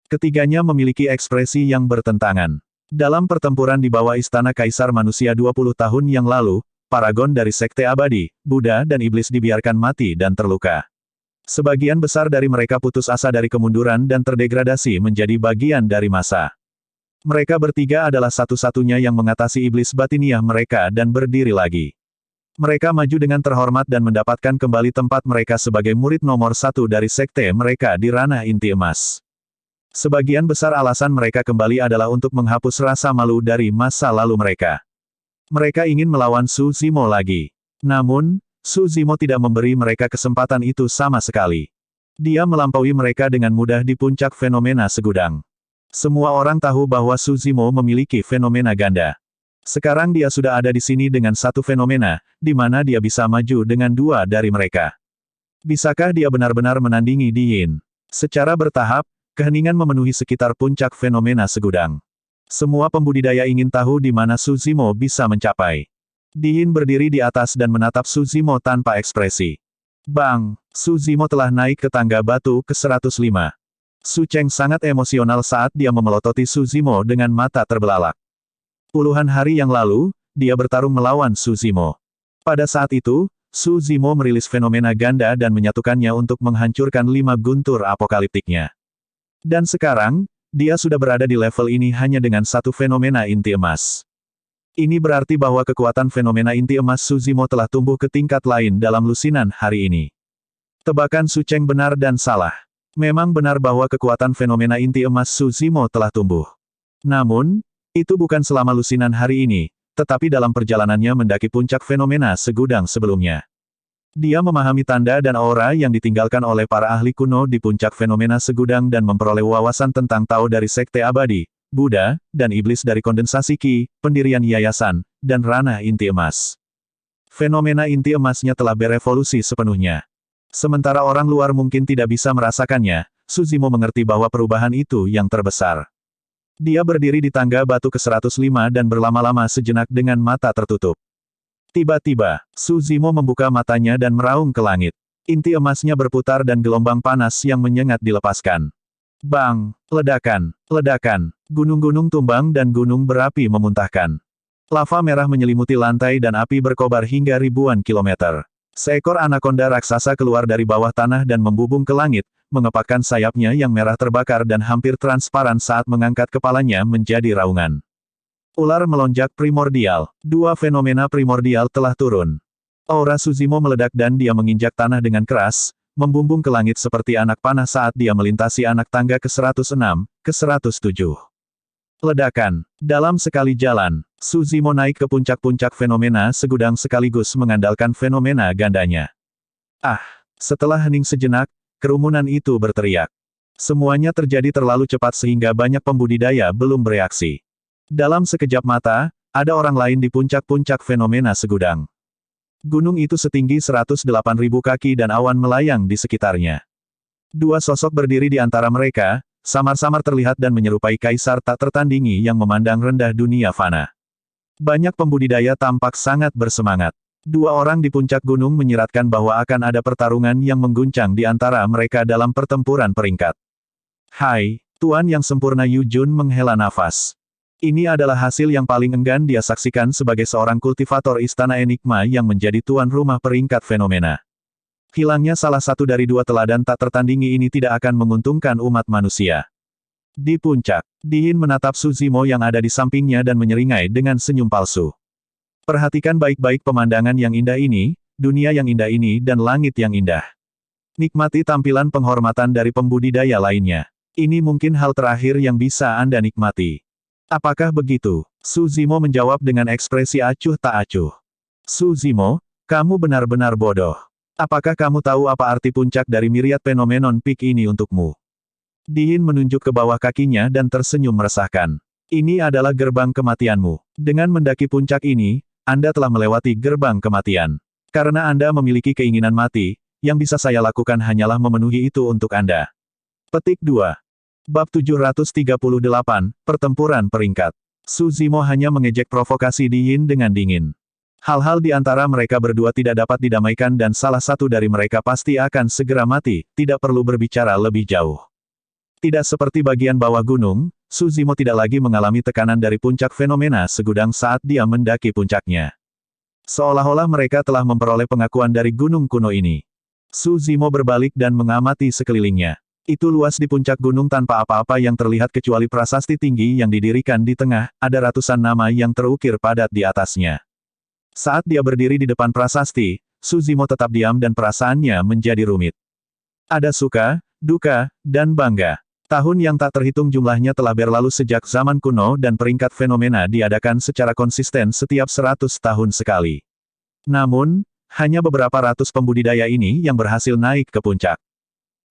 Ketiganya memiliki ekspresi yang bertentangan. Dalam pertempuran di bawah Istana Kaisar Manusia 20 tahun yang lalu, paragon dari Sekte Abadi, Buddha dan Iblis dibiarkan mati dan terluka. Sebagian besar dari mereka putus asa dari kemunduran dan terdegradasi menjadi bagian dari massa. Mereka bertiga adalah satu-satunya yang mengatasi iblis batiniah mereka dan berdiri lagi. Mereka maju dengan terhormat dan mendapatkan kembali tempat mereka sebagai murid nomor 1 dari sekte mereka di ranah inti emas. Sebagian besar alasan mereka kembali adalah untuk menghapus rasa malu dari masa lalu mereka. Mereka ingin melawan Suzimo lagi. Namun, Suzimo tidak memberi mereka kesempatan itu sama sekali. Dia melampaui mereka dengan mudah di puncak fenomena segudang. Semua orang tahu bahwa Suzimo memiliki fenomena ganda. Sekarang dia sudah ada di sini dengan satu fenomena, di mana dia bisa maju dengan dua dari mereka. Bisakah dia benar-benar menandingi Di Yin? Secara bertahap, keheningan memenuhi sekitar puncak fenomena segudang. Semua pembudidaya ingin tahu di mana Suzimo bisa mencapai. Di Yin berdiri di atas dan menatap Suzimo tanpa ekspresi. Bang! Suzimo telah naik ke tangga batu ke-105. Su Cheng sangat emosional saat dia memelototi Suzimo dengan mata terbelalak. Puluhan hari yang lalu, dia bertarung melawan Suzimo. Pada saat itu, Suzimo merilis fenomena ganda dan menyatukannya untuk menghancurkan 5 guntur apokaliptiknya. Dan sekarang, dia sudah berada di level ini hanya dengan satu fenomena inti emas. Ini berarti bahwa kekuatan fenomena inti emas Suzimo telah tumbuh ke tingkat lain dalam lusinan hari ini. Tebakan Su Cheng benar dan salah. Memang benar bahwa kekuatan fenomena inti emas Suzimo telah tumbuh. Namun, itu bukan selama lusinan hari ini, tetapi dalam perjalanannya mendaki puncak fenomena segudang sebelumnya. Dia memahami tanda dan aura yang ditinggalkan oleh para ahli kuno di puncak fenomena segudang dan memperoleh wawasan tentang Tao dari Sekte Abadi, Buddha, dan Iblis dari kondensasi Qi, pendirian yayasan, dan ranah inti emas. Fenomena inti emasnya telah berevolusi sepenuhnya. Sementara orang luar mungkin tidak bisa merasakannya, Suzimo mengerti bahwa perubahan itu yang terbesar. Dia berdiri di tangga batu ke-105 dan berlama-lama sejenak dengan mata tertutup. Tiba-tiba, Suzimo membuka matanya dan meraung ke langit. Inti emasnya berputar dan gelombang panas yang menyengat dilepaskan. Bang! Ledakan! Ledakan! Gunung-gunung tumbang dan gunung berapi memuntahkan. Lava merah menyelimuti lantai dan api berkobar hingga ribuan kilometer. Seekor anakonda raksasa keluar dari bawah tanah dan membubung ke langit, mengepakkan sayapnya yang merah terbakar dan hampir transparan saat mengangkat kepalanya menjadi raungan. Ular melonjak primordial. Dua fenomena primordial telah turun. Aura Suzimo meledak dan dia menginjak tanah dengan keras, membumbung ke langit seperti anak panah saat dia melintasi anak tangga ke-106, ke-107. Ledakan. Dalam sekali jalan, Suzimo naik ke puncak-puncak fenomena segudang sekaligus mengandalkan fenomena gandanya. Ah! Setelah hening sejenak, kerumunan itu berteriak. Semuanya terjadi terlalu cepat sehingga banyak pembudidaya belum bereaksi. Dalam sekejap mata, ada orang lain di puncak-puncak fenomena segudang. Gunung itu setinggi 108.000 kaki dan awan melayang di sekitarnya. Dua sosok berdiri di antara mereka, samar-samar terlihat dan menyerupai kaisar tak tertandingi yang memandang rendah dunia fana. Banyak pembudidaya tampak sangat bersemangat. Dua orang di puncak gunung menyiratkan bahwa akan ada pertarungan yang mengguncang di antara mereka dalam pertempuran peringkat. Hai, Tuan yang sempurna Yu Jun menghela nafas. Ini adalah hasil yang paling enggan dia saksikan sebagai seorang kultivator istana enigma yang menjadi tuan rumah peringkat fenomena. Hilangnya salah satu dari dua teladan tak tertandingi ini tidak akan menguntungkan umat manusia. Di puncak, Diin menatap Suzimo yang ada di sampingnya dan menyeringai dengan senyum palsu. Perhatikan baik-baik pemandangan yang indah ini, dunia yang indah ini dan langit yang indah. Nikmati tampilan penghormatan dari pembudidaya lainnya. Ini mungkin hal terakhir yang bisa Anda nikmati. Apakah begitu? Suzimo menjawab dengan ekspresi acuh tak acuh. Suzimo, kamu benar-benar bodoh. Apakah kamu tahu apa arti puncak dari Myriad Phenomenon Peak ini untukmu? Diin menunjuk ke bawah kakinya dan tersenyum meresahkan. Ini adalah gerbang kematianmu. Dengan mendaki puncak ini, Anda telah melewati gerbang kematian. Karena Anda memiliki keinginan mati, yang bisa saya lakukan hanyalah memenuhi itu untuk Anda. Petik 2. Bab 738, Pertempuran Peringkat. Suzimo hanya mengejek provokasi Diin dengan dingin. Hal-hal di antara mereka berdua tidak dapat didamaikan dan salah satu dari mereka pasti akan segera mati, tidak perlu berbicara lebih jauh. Tidak seperti bagian bawah gunung, Suzimo tidak lagi mengalami tekanan dari puncak fenomena segudang saat dia mendaki puncaknya. Seolah-olah mereka telah memperoleh pengakuan dari gunung kuno ini. Suzimo berbalik dan mengamati sekelilingnya. Itu luas di puncak gunung tanpa apa-apa yang terlihat kecuali prasasti tinggi yang didirikan di tengah, ada ratusan nama yang terukir padat di atasnya. Saat dia berdiri di depan prasasti, Suzimo tetap diam dan perasaannya menjadi rumit. Ada suka, duka, dan bangga. Tahun yang tak terhitung jumlahnya telah berlalu sejak zaman kuno dan peringkat fenomena diadakan secara konsisten setiap 100 tahun sekali. Namun, hanya beberapa ratus pembudidaya ini yang berhasil naik ke puncak.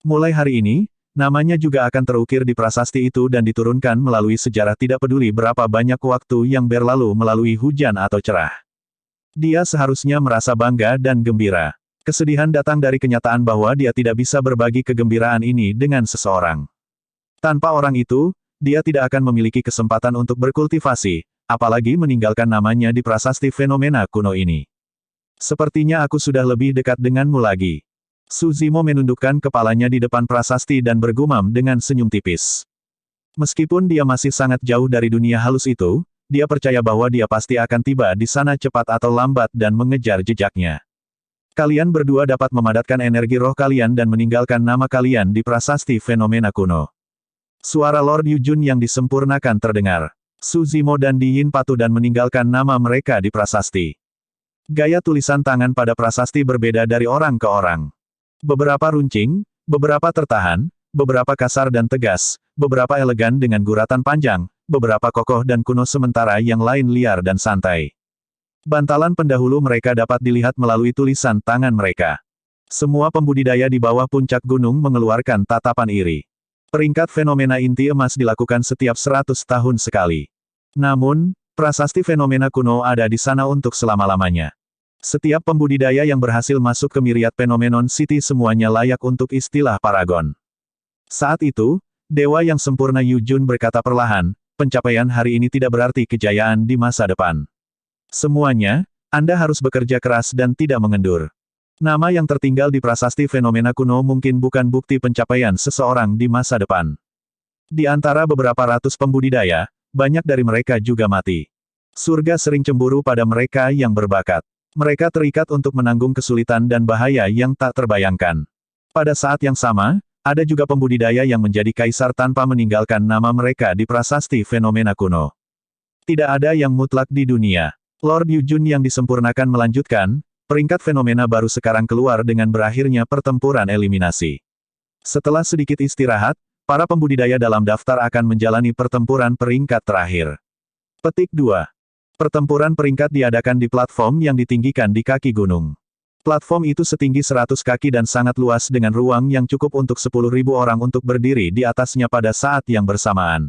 Mulai hari ini, namanya juga akan terukir di prasasti itu dan diturunkan melalui sejarah tidak peduli berapa banyak waktu yang berlalu melalui hujan atau cerah. Dia seharusnya merasa bangga dan gembira. Kesedihan datang dari kenyataan bahwa dia tidak bisa berbagi kegembiraan ini dengan seseorang. Tanpa orang itu, dia tidak akan memiliki kesempatan untuk berkultivasi, apalagi meninggalkan namanya di prasasti fenomena kuno ini. Sepertinya aku sudah lebih dekat denganmu lagi. Suzimo menundukkan kepalanya di depan prasasti dan bergumam dengan senyum tipis. Meskipun dia masih sangat jauh dari dunia halus itu, dia percaya bahwa dia pasti akan tiba di sana cepat atau lambat dan mengejar jejaknya. Kalian berdua dapat memadatkan energi roh kalian dan meninggalkan nama kalian di prasasti fenomena kuno. Suara Lord Yujun yang disempurnakan terdengar. Suzimo dan Diin patuh dan meninggalkan nama mereka di prasasti. Gaya tulisan tangan pada prasasti berbeda dari orang ke orang. Beberapa runcing, beberapa tertahan, beberapa kasar dan tegas, beberapa elegan dengan guratan panjang, beberapa kokoh dan kuno sementara yang lain liar dan santai. Bantalan pendahulu mereka dapat dilihat melalui tulisan tangan mereka. Semua pembudidaya di bawah puncak gunung mengeluarkan tatapan iri. Peringkat fenomena inti emas dilakukan setiap 100 tahun sekali. Namun, prasasti fenomena kuno ada di sana untuk selama-lamanya. Setiap pembudidaya yang berhasil masuk ke Myriad Phenomenon City semuanya layak untuk istilah paragon. Saat itu, dewa yang sempurna Yu Jun berkata perlahan, pencapaian hari ini tidak berarti kejayaan di masa depan. Semuanya, Anda harus bekerja keras dan tidak mengendur. Nama yang tertinggal di prasasti fenomena kuno mungkin bukan bukti pencapaian seseorang di masa depan. Di antara beberapa ratus pembudidaya, banyak dari mereka juga mati. Surga sering cemburu pada mereka yang berbakat. Mereka terikat untuk menanggung kesulitan dan bahaya yang tak terbayangkan. Pada saat yang sama, ada juga pembudidaya yang menjadi kaisar tanpa meninggalkan nama mereka di prasasti fenomena kuno. Tidak ada yang mutlak di dunia. Lord Yu Jun yang disempurnakan melanjutkan, peringkat fenomena baru sekarang keluar dengan berakhirnya pertempuran eliminasi. Setelah sedikit istirahat, para pembudidaya dalam daftar akan menjalani pertempuran peringkat terakhir. Petik 2. Pertempuran peringkat diadakan di platform yang ditinggikan di kaki gunung. Platform itu setinggi 100 kaki dan sangat luas dengan ruang yang cukup untuk 10.000 orang untuk berdiri di atasnya pada saat yang bersamaan.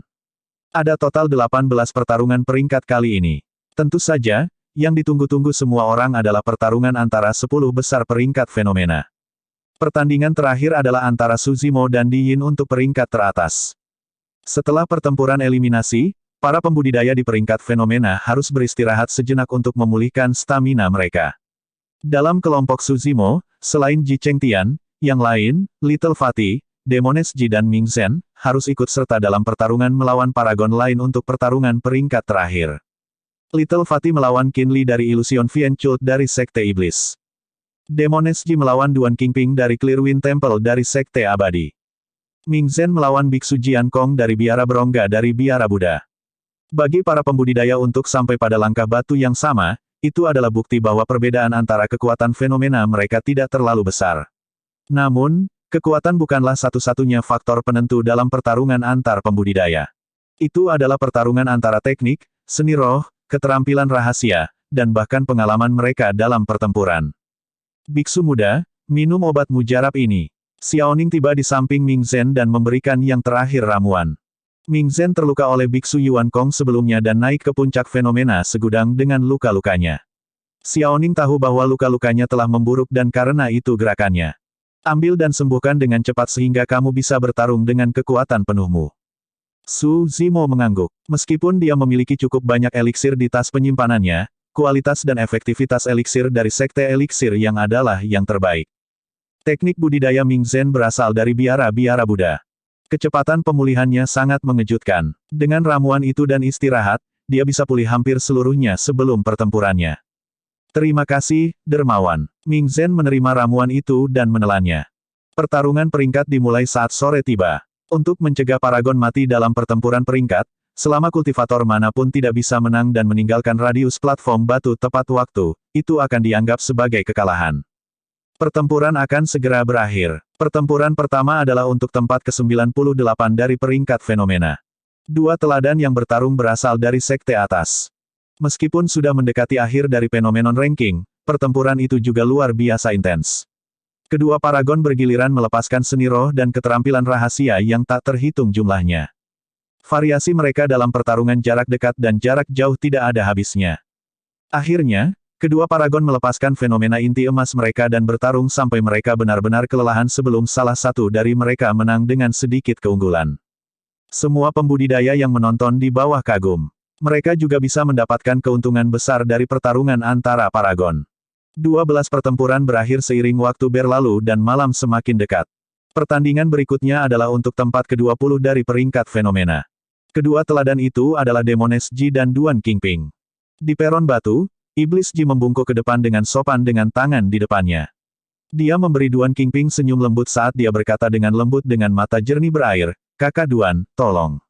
Ada total 18 pertarungan peringkat kali ini. Tentu saja, yang ditunggu-tunggu semua orang adalah pertarungan antara 10 besar peringkat fenomena. Pertandingan terakhir adalah antara Suzimo dan Di Yin untuk peringkat teratas. Setelah pertempuran eliminasi, para pembudidaya di peringkat fenomena harus beristirahat sejenak untuk memulihkan stamina mereka. Dalam kelompok Suzimo, selain Ji Chengtian, yang lain, Little Fatty, Demoness Ji dan Ming Zhen, harus ikut serta dalam pertarungan melawan paragon lain untuk pertarungan peringkat terakhir. Little Fatty melawan Qin Li dari Illusion Vian Cult dari Sekte Iblis. Demoness Ji melawan Duan Qingping dari Clearwind Temple dari Sekte Abadi. Ming Zhen melawan Biksu Jian Kong dari Biara Berongga dari Biara Buddha. Bagi para pembudidaya untuk sampai pada langkah batu yang sama, itu adalah bukti bahwa perbedaan antara kekuatan fenomena mereka tidak terlalu besar. Namun, kekuatan bukanlah satu-satunya faktor penentu dalam pertarungan antar pembudidaya. Itu adalah pertarungan antara teknik, seni roh, keterampilan rahasia, dan bahkan pengalaman mereka dalam pertempuran. Biksu muda, minum obat mujarab ini. Xiaoning tiba di samping Ming Zhen dan memberikan yang terakhir ramuan. Ming Zhen terluka oleh Biksu Yuan Kong sebelumnya dan naik ke puncak fenomena segudang dengan luka-lukanya. Xiaoning tahu bahwa luka-lukanya telah memburuk dan karena itu gerakannya. Ambil dan sembuhkan dengan cepat sehingga kamu bisa bertarung dengan kekuatan penuhmu. Su Zimo mengangguk. Meskipun dia memiliki cukup banyak eliksir di tas penyimpanannya, kualitas dan efektivitas eliksir dari Sekte Eliksir yang adalah yang terbaik. Teknik budidaya Ming Zhen berasal dari biara-biara Buddha. Kecepatan pemulihannya sangat mengejutkan. Dengan ramuan itu dan istirahat, dia bisa pulih hampir seluruhnya sebelum pertempurannya. Terima kasih, dermawan. Ming Zhen menerima ramuan itu dan menelannya. Pertarungan peringkat dimulai saat sore tiba. Untuk mencegah paragon mati dalam pertempuran peringkat, selama kultivator manapun tidak bisa menang dan meninggalkan radius platform batu tepat waktu, itu akan dianggap sebagai kekalahan. Pertempuran akan segera berakhir. Pertempuran pertama adalah untuk tempat ke-98 dari peringkat fenomena. Dua teladan yang bertarung berasal dari sekte atas. Meskipun sudah mendekati akhir dari Phenomenon Ranking, pertempuran itu juga luar biasa intens. Kedua paragon bergiliran melepaskan seni roh dan keterampilan rahasia yang tak terhitung jumlahnya. Variasi mereka dalam pertarungan jarak dekat dan jarak jauh tidak ada habisnya. Akhirnya, kedua paragon melepaskan fenomena inti emas mereka dan bertarung sampai mereka benar-benar kelelahan sebelum salah satu dari mereka menang dengan sedikit keunggulan. Semua pembudidaya yang menonton di bawah kagum. Mereka juga bisa mendapatkan keuntungan besar dari pertarungan antara paragon. 12 pertempuran berakhir seiring waktu berlalu dan malam semakin dekat. Pertandingan berikutnya adalah untuk tempat ke-20 dari peringkat fenomena. Kedua teladan itu adalah Demoness Ji dan Duan Qingping. Di peron batu, Iblis Ji membungkuk ke depan dengan sopan dengan tangan di depannya. Dia memberi Duan Qingping senyum lembut saat dia berkata dengan lembut dengan mata jernih berair, "Kakak Duan, tolong."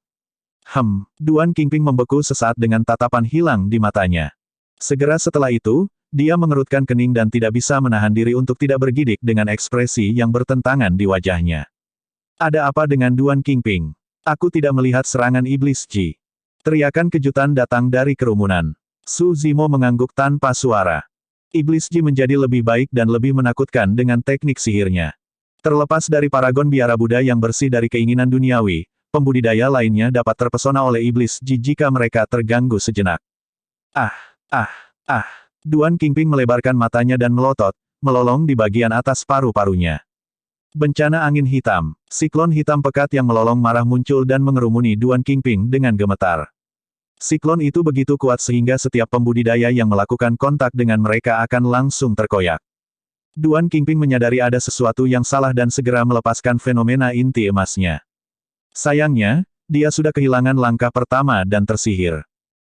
Duan Qingping membeku sesaat dengan tatapan hilang di matanya. Segera setelah itu, dia mengerutkan kening dan tidak bisa menahan diri untuk tidak bergidik dengan ekspresi yang bertentangan di wajahnya. Ada apa dengan Duan Qingping? Aku tidak melihat serangan Iblis Ji. Teriakan kejutan datang dari kerumunan. Su Zimo mengangguk tanpa suara. Iblis Ji menjadi lebih baik dan lebih menakutkan dengan teknik sihirnya. Terlepas dari paragon biara Buddha yang bersih dari keinginan duniawi, pembudidaya lainnya dapat terpesona oleh Iblis Ji jika mereka terganggu sejenak. Ah, ah, ah. Duan Qingping melebarkan matanya dan melotot, melolong di bagian atas paru-parunya. Bencana angin hitam, siklon hitam pekat yang melolong marah muncul dan mengerumuni Duan Qingping dengan gemetar. Siklon itu begitu kuat sehingga setiap pembudidaya yang melakukan kontak dengan mereka akan langsung terkoyak. Duan Qingping menyadari ada sesuatu yang salah dan segera melepaskan fenomena inti emasnya. Sayangnya, dia sudah kehilangan langkah pertama dan tersihir.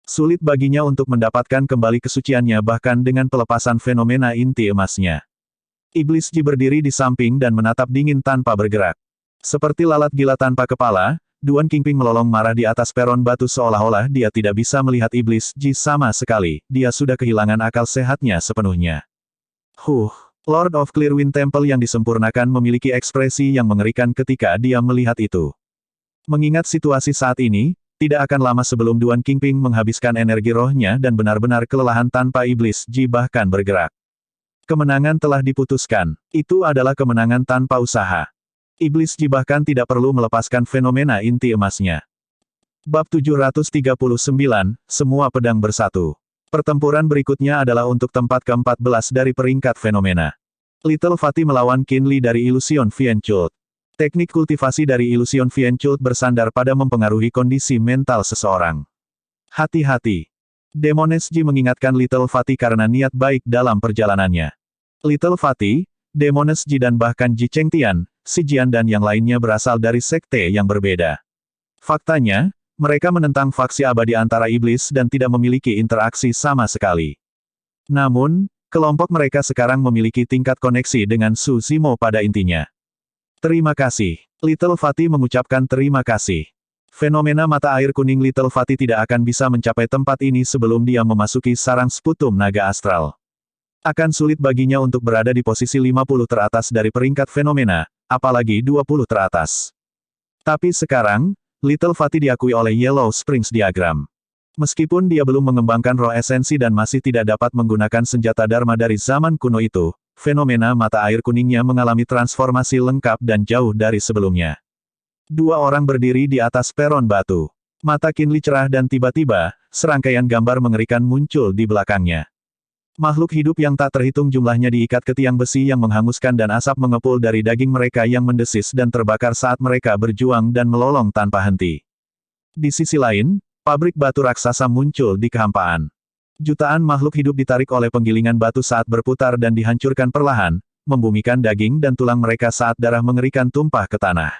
Sulit baginya untuk mendapatkan kembali kesuciannya bahkan dengan pelepasan fenomena inti emasnya. Iblis Ji berdiri di samping dan menatap dingin tanpa bergerak. Seperti lalat gila tanpa kepala, Duan Qingping melolong marah di atas peron batu seolah-olah dia tidak bisa melihat Iblis Ji sama sekali, dia sudah kehilangan akal sehatnya sepenuhnya. Lord of Clearwind Temple yang disempurnakan memiliki ekspresi yang mengerikan ketika dia melihat itu. Mengingat situasi saat ini, tidak akan lama sebelum Duan Qingping menghabiskan energi rohnya dan benar-benar kelelahan tanpa Iblis Ji bahkan bergerak. Kemenangan telah diputuskan, itu adalah kemenangan tanpa usaha. Iblis Ji bahkan tidak perlu melepaskan fenomena inti emasnya. Bab 739, Semua Pedang Bersatu. Pertempuran berikutnya adalah untuk tempat ke-14 dari peringkat fenomena. Little Fatty melawan Qin Li dari Illusion Fienchult. Teknik kultivasi dari Illusion Fienchult bersandar pada mempengaruhi kondisi mental seseorang. Hati-hati. Demoness Ji mengingatkan Little Fatty karena niat baik dalam perjalanannya. Little Fatty, Demoness Ji dan bahkan Ji Chengtian, Si Jian dan yang lainnya berasal dari sekte yang berbeda. Faktanya, mereka menentang faksi abadi antara iblis dan tidak memiliki interaksi sama sekali. Namun, kelompok mereka sekarang memiliki tingkat koneksi dengan Su Zimo pada intinya. Terima kasih. Little Fatty mengucapkan terima kasih. Fenomena mata air kuning Little Fatty tidak akan bisa mencapai tempat ini sebelum dia memasuki sarang sputum naga astral. Akan sulit baginya untuk berada di posisi 50 teratas dari peringkat fenomena, apalagi 20 teratas. Tapi sekarang, Little Fatty diakui oleh Yellow Springs Diagram. Meskipun dia belum mengembangkan roh esensi dan masih tidak dapat menggunakan senjata Dharma dari zaman kuno itu, fenomena mata air kuningnya mengalami transformasi lengkap dan jauh dari sebelumnya. Dua orang berdiri di atas peron batu. Mata Qin Li cerah dan tiba-tiba, serangkaian gambar mengerikan muncul di belakangnya. Makhluk hidup yang tak terhitung jumlahnya diikat ke tiang besi yang menghanguskan dan asap mengepul dari daging mereka yang mendesis dan terbakar saat mereka berjuang dan melolong tanpa henti. Di sisi lain, pabrik batu raksasa muncul di kehampaan. Jutaan makhluk hidup ditarik oleh penggilingan batu saat berputar dan dihancurkan perlahan, membumikan daging dan tulang mereka saat darah mengerikan tumpah ke tanah.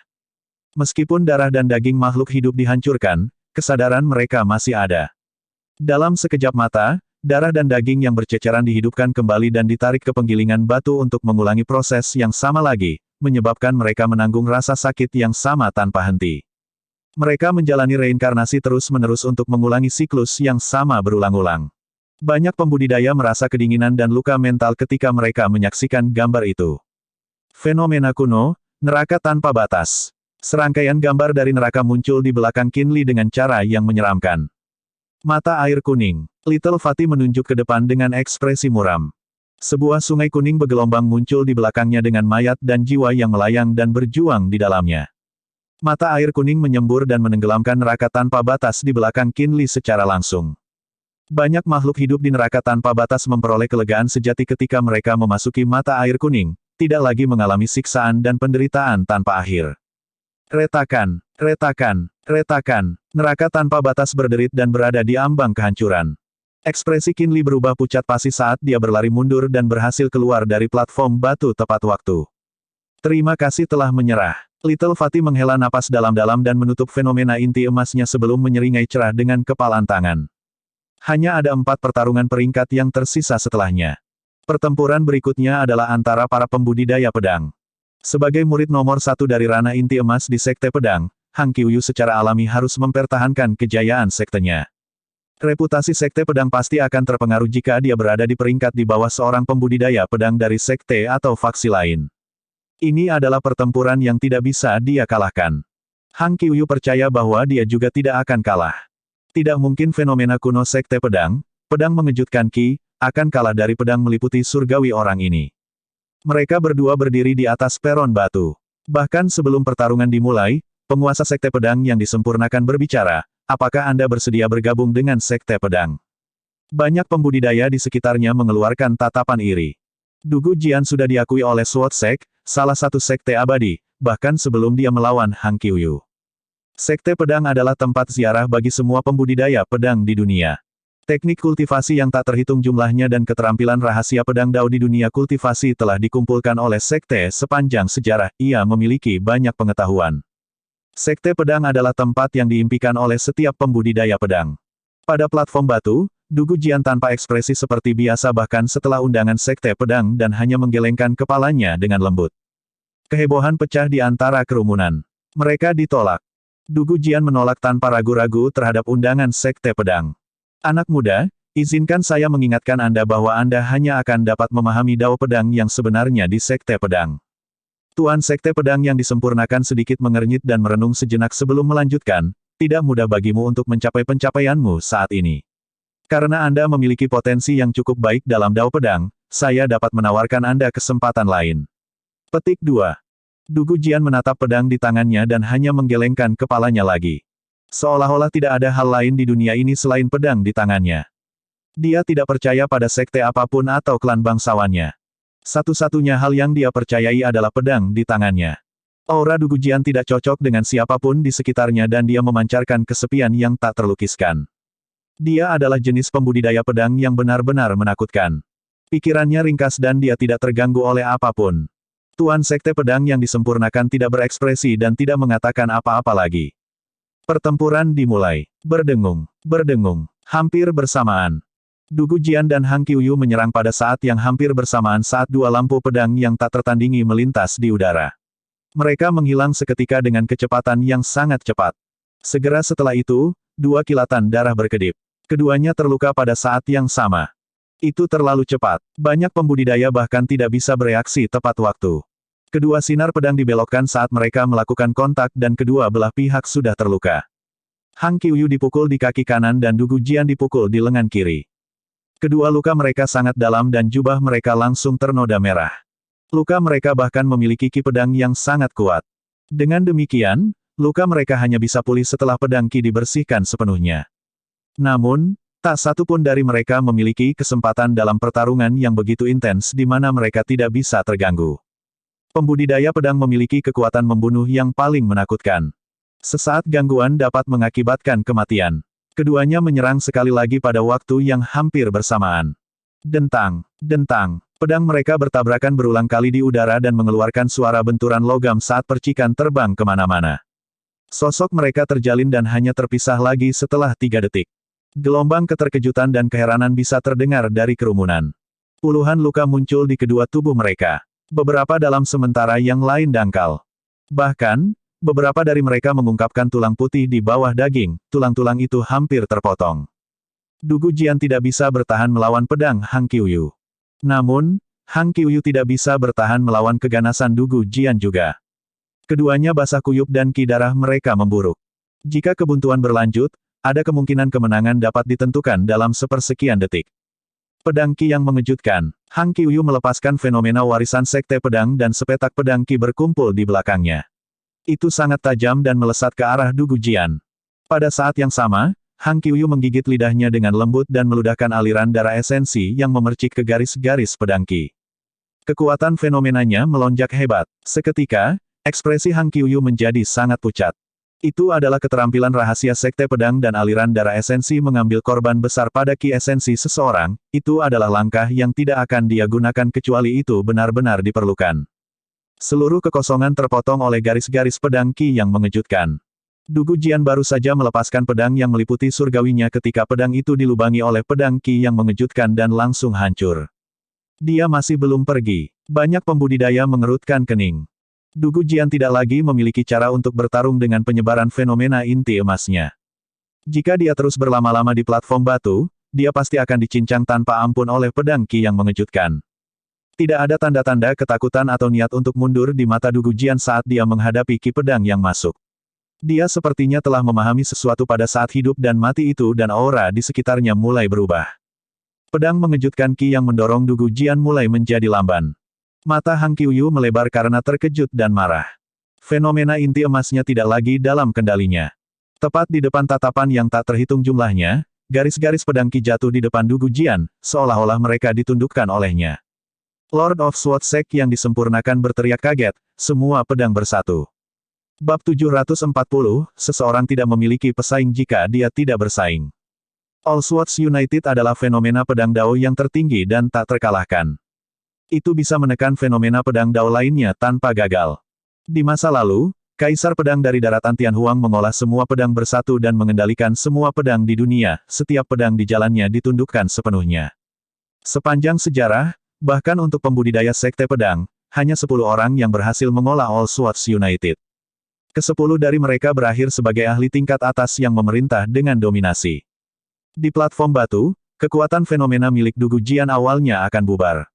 Meskipun darah dan daging makhluk hidup dihancurkan, kesadaran mereka masih ada. Dalam sekejap mata, darah dan daging yang berceceran dihidupkan kembali dan ditarik ke penggilingan batu untuk mengulangi proses yang sama lagi, menyebabkan mereka menanggung rasa sakit yang sama tanpa henti. Mereka menjalani reinkarnasi terus-menerus untuk mengulangi siklus yang sama berulang-ulang. Banyak pembudidaya merasa kedinginan dan luka mental ketika mereka menyaksikan gambar itu. Fenomena kuno, neraka tanpa batas. Serangkaian gambar dari neraka muncul di belakang Qin Li dengan cara yang menyeramkan. Mata air kuning. Little Fatty menunjuk ke depan dengan ekspresi muram. Sebuah sungai kuning bergelombang muncul di belakangnya dengan mayat dan jiwa yang melayang dan berjuang di dalamnya. Mata air kuning menyembur dan menenggelamkan neraka tanpa batas di belakang Qin Li secara langsung. Banyak makhluk hidup di neraka tanpa batas memperoleh kelegaan sejati ketika mereka memasuki mata air kuning, tidak lagi mengalami siksaan dan penderitaan tanpa akhir. Retakan, retakan, retakan. Neraka tanpa batas berderit dan berada di ambang kehancuran. Ekspresi Qin Li berubah pucat pasi saat dia berlari mundur dan berhasil keluar dari platform batu tepat waktu. Terima kasih telah menyerah. Little Fatty menghela napas dalam-dalam dan menutup fenomena inti emasnya sebelum menyeringai cerah dengan kepalan tangan. Hanya ada 4 pertarungan peringkat yang tersisa setelahnya. Pertempuran berikutnya adalah antara para pembudidaya pedang. Sebagai murid nomor 1 dari ranah inti emas di Sekte Pedang, Hang Qiuyu secara alami harus mempertahankan kejayaan sektenya. Reputasi Sekte Pedang pasti akan terpengaruh jika dia berada di peringkat di bawah seorang pembudidaya pedang dari sekte atau faksi lain. Ini adalah pertempuran yang tidak bisa dia kalahkan. Hang Qiuyu percaya bahwa dia juga tidak akan kalah. Tidak mungkin fenomena kuno Sekte Pedang, pedang mengejutkan Ki, akan kalah dari pedang meliputi surgawi orang ini. Mereka berdua berdiri di atas peron batu. Bahkan sebelum pertarungan dimulai, penguasa Sekte Pedang yang disempurnakan berbicara, apakah Anda bersedia bergabung dengan Sekte Pedang? Banyak pembudidaya di sekitarnya mengeluarkan tatapan iri. Dugu Jian sudah diakui oleh Sword Sect, salah satu sekte abadi, bahkan sebelum dia melawan Hang Qiuyu. Sekte Pedang adalah tempat ziarah bagi semua pembudidaya pedang di dunia. Teknik kultivasi yang tak terhitung jumlahnya dan keterampilan rahasia pedang Dao di dunia kultivasi telah dikumpulkan oleh sekte sepanjang sejarah, ia memiliki banyak pengetahuan. Sekte Pedang adalah tempat yang diimpikan oleh setiap pembudidaya pedang. Pada platform batu, Dugu Jian tanpa ekspresi seperti biasa bahkan setelah undangan Sekte Pedang dan hanya menggelengkan kepalanya dengan lembut. Kehebohan pecah di antara kerumunan. Mereka ditolak. Dugu Jian menolak tanpa ragu-ragu terhadap undangan Sekte Pedang. Anak muda, izinkan saya mengingatkan Anda bahwa Anda hanya akan dapat memahami Dao Pedang yang sebenarnya di Sekte Pedang. Tuan Sekte Pedang yang disempurnakan sedikit mengernyit dan merenung sejenak sebelum melanjutkan, tidak mudah bagimu untuk mencapai pencapaianmu saat ini. Karena Anda memiliki potensi yang cukup baik dalam Dao Pedang, saya dapat menawarkan Anda kesempatan lain. Petik 2. Dugu Jian menatap pedang di tangannya dan hanya menggelengkan kepalanya lagi. Seolah-olah tidak ada hal lain di dunia ini selain pedang di tangannya. Dia tidak percaya pada sekte apapun atau klan bangsawannya. Satu-satunya hal yang dia percayai adalah pedang di tangannya. Aura Dugu Jian tidak cocok dengan siapapun di sekitarnya dan dia memancarkan kesepian yang tak terlukiskan. Dia adalah jenis pembudidaya pedang yang benar-benar menakutkan. Pikirannya ringkas dan dia tidak terganggu oleh apapun. Tuan Sekte Pedang yang disempurnakan tidak berekspresi dan tidak mengatakan apa-apa lagi. Pertempuran dimulai. Berdengung. Berdengung. Hampir bersamaan. Dugu Jian dan Hang Qiuyu menyerang pada saat yang hampir bersamaan saat dua lampu pedang yang tak tertandingi melintas di udara. Mereka menghilang seketika dengan kecepatan yang sangat cepat. Segera setelah itu, dua kilatan darah berkedip. Keduanya terluka pada saat yang sama. Itu terlalu cepat. Banyak pembudidaya bahkan tidak bisa bereaksi tepat waktu. Kedua sinar pedang dibelokkan saat mereka melakukan kontak dan kedua belah pihak sudah terluka. Hang Qiuyu dipukul di kaki kanan dan Dugu Jian dipukul di lengan kiri. Kedua luka mereka sangat dalam dan jubah mereka langsung ternoda merah. Luka mereka bahkan memiliki ki pedang yang sangat kuat. Dengan demikian, luka mereka hanya bisa pulih setelah pedang ki dibersihkan sepenuhnya. Namun, tak satu pun dari mereka memiliki kesempatan dalam pertarungan yang begitu intens di mana mereka tidak bisa terganggu. Pembudidaya pedang memiliki kekuatan membunuh yang paling menakutkan. Sesaat gangguan dapat mengakibatkan kematian. Keduanya menyerang sekali lagi pada waktu yang hampir bersamaan. Dentang, dentang. Pedang mereka bertabrakan berulang kali di udara dan mengeluarkan suara benturan logam saat percikan terbang kemana-mana. Sosok mereka terjalin dan hanya terpisah lagi setelah 3 detik. Gelombang keterkejutan dan keheranan bisa terdengar dari kerumunan. Puluhan luka muncul di kedua tubuh mereka. Beberapa dalam sementara yang lain dangkal. Bahkan, beberapa dari mereka mengungkapkan tulang putih di bawah daging, tulang-tulang itu hampir terpotong. Dugu Jian tidak bisa bertahan melawan pedang Hang Qiuyu. Namun, Hang Qiuyu tidak bisa bertahan melawan keganasan Dugu Jian juga. Keduanya basah kuyup dan ki darah mereka memburuk. Jika kebuntuan berlanjut, ada kemungkinan kemenangan dapat ditentukan dalam sepersekian detik. Pedang ki yang mengejutkan. Hang Qiuyu melepaskan fenomena warisan sekte pedang dan sepetak pedang ki berkumpul di belakangnya. Itu sangat tajam dan melesat ke arah Dugu Jian. Pada saat yang sama, Hang Qiuyu menggigit lidahnya dengan lembut dan meludahkan aliran darah esensi yang memercik ke garis-garis pedang ki. Kekuatan fenomenanya melonjak hebat. Seketika, ekspresi Hang Qiuyu menjadi sangat pucat. Itu adalah keterampilan rahasia sekte pedang dan aliran darah esensi mengambil korban besar pada ki esensi seseorang, itu adalah langkah yang tidak akan dia gunakan kecuali itu benar-benar diperlukan. Seluruh kekosongan terpotong oleh garis-garis pedang ki yang mengejutkan. Dugu Jian baru saja melepaskan pedang yang meliputi surgawinya ketika pedang itu dilubangi oleh pedang ki yang mengejutkan dan langsung hancur. Dia masih belum pergi. Banyak pembudidaya mengerutkan kening. Dugu Jian tidak lagi memiliki cara untuk bertarung dengan penyebaran fenomena inti emasnya. Jika dia terus berlama-lama di platform batu, dia pasti akan dicincang tanpa ampun oleh pedang ki yang mengejutkan. Tidak ada tanda-tanda ketakutan atau niat untuk mundur di mata Dugu Jian saat dia menghadapi ki pedang yang masuk. Dia sepertinya telah memahami sesuatu pada saat hidup dan mati itu dan aura di sekitarnya mulai berubah. Pedang mengejutkan Qi yang mendorong Du Gujian mulai menjadi lamban. Mata Hang Qiuyu melebar karena terkejut dan marah. Fenomena inti emasnya tidak lagi dalam kendalinya. Tepat di depan tatapan yang tak terhitung jumlahnya, garis-garis pedang Qi jatuh di depan Du Gujian, seolah-olah mereka ditundukkan olehnya. Lord of Sword Sect yang disempurnakan berteriak kaget, semua pedang bersatu. Bab 740, seseorang tidak memiliki pesaing jika dia tidak bersaing. All Swords United adalah fenomena pedang Dao yang tertinggi dan tak terkalahkan. Itu bisa menekan fenomena pedang Dao lainnya tanpa gagal. Di masa lalu, Kaisar Pedang dari Daratan Tianhuang mengolah semua pedang bersatu dan mengendalikan semua pedang di dunia, setiap pedang di jalannya ditundukkan sepenuhnya. Sepanjang sejarah, bahkan untuk pembudidaya sekte pedang, hanya 10 orang yang berhasil mengolah All Swords United. Ke-10 dari mereka berakhir sebagai ahli tingkat atas yang memerintah dengan dominasi. Di platform batu, kekuatan fenomena milik Du Gujian awalnya akan bubar.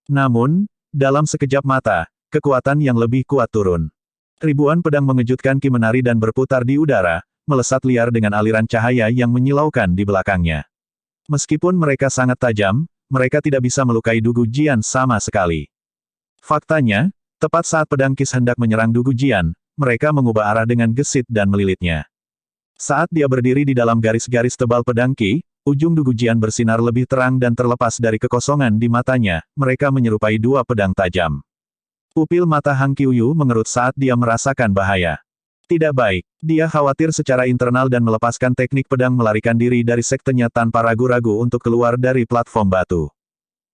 Namun, dalam sekejap mata, kekuatan yang lebih kuat turun. Ribuan pedang mengejutkan Qi menari dan berputar di udara, melesat liar dengan aliran cahaya yang menyilaukan di belakangnya. Meskipun mereka sangat tajam, mereka tidak bisa melukai Du Gujian sama sekali. Faktanya, tepat saat pedang Qi hendak menyerang Du Gujian, mereka mengubah arah dengan gesit dan melilitnya. Saat dia berdiri di dalam garis-garis tebal pedang Qi, ujung Du Gujian bersinar lebih terang dan terlepas dari kekosongan di matanya, mereka menyerupai dua pedang tajam. Pupil mata Hang Qiuyu mengerut saat dia merasakan bahaya. Tidak baik, dia khawatir secara internal dan melepaskan teknik pedang melarikan diri dari sektenya tanpa ragu-ragu untuk keluar dari platform batu.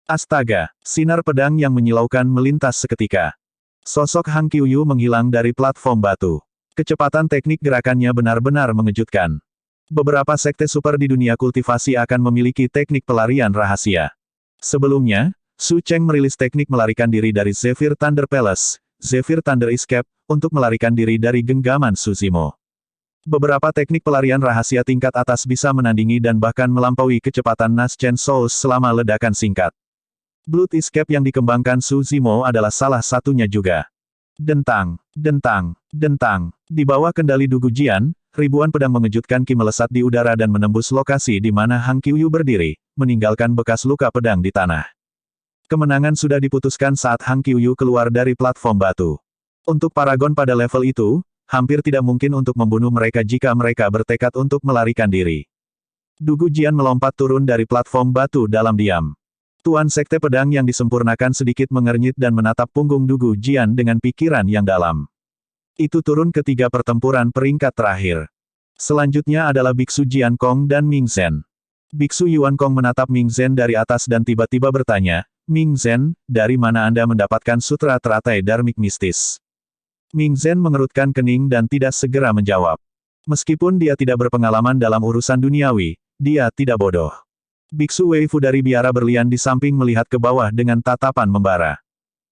Astaga, sinar pedang yang menyilaukan melintas seketika. Sosok Hang Qiuyu menghilang dari platform batu. Kecepatan teknik gerakannya benar-benar mengejutkan. Beberapa sekte super di dunia kultivasi akan memiliki teknik pelarian rahasia. Sebelumnya, Su Cheng merilis teknik melarikan diri dari Zephyr Thunder Palace, Zephyr Thunder Escape, untuk melarikan diri dari genggaman Su Zimo. Beberapa teknik pelarian rahasia tingkat atas bisa menandingi dan bahkan melampaui kecepatan Nas Chen Souls selama ledakan singkat. Blood Escape yang dikembangkan Su Zimo adalah salah satunya juga. Dentang, dentang, dentang. Di bawah kendali Du Gujian, ribuan pedang mengejutkan Qi melesat di udara dan menembus lokasi di mana Hang Qiuyu berdiri, meninggalkan bekas luka pedang di tanah. Kemenangan sudah diputuskan saat Hang Qiuyu keluar dari platform batu. Untuk paragon pada level itu, hampir tidak mungkin untuk membunuh mereka jika mereka bertekad untuk melarikan diri. Du Gujian melompat turun dari platform batu dalam diam. Tuan Sekte Pedang yang disempurnakan sedikit mengernyit dan menatap punggung Du Gujian dengan pikiran yang dalam. Itu turun ketiga pertempuran peringkat terakhir. Selanjutnya adalah Biksu Jian Kong dan Ming Zhen. Biksu Yuan Kong menatap Ming Zhen dari atas dan tiba-tiba bertanya, Ming Zhen, dari mana Anda mendapatkan sutra teratai Dharmik Mistis? Ming Zhen mengerutkan kening dan tidak segera menjawab. Meskipun dia tidak berpengalaman dalam urusan duniawi, dia tidak bodoh. Biksu Wei Fu dari biara berlian di samping melihat ke bawah dengan tatapan membara.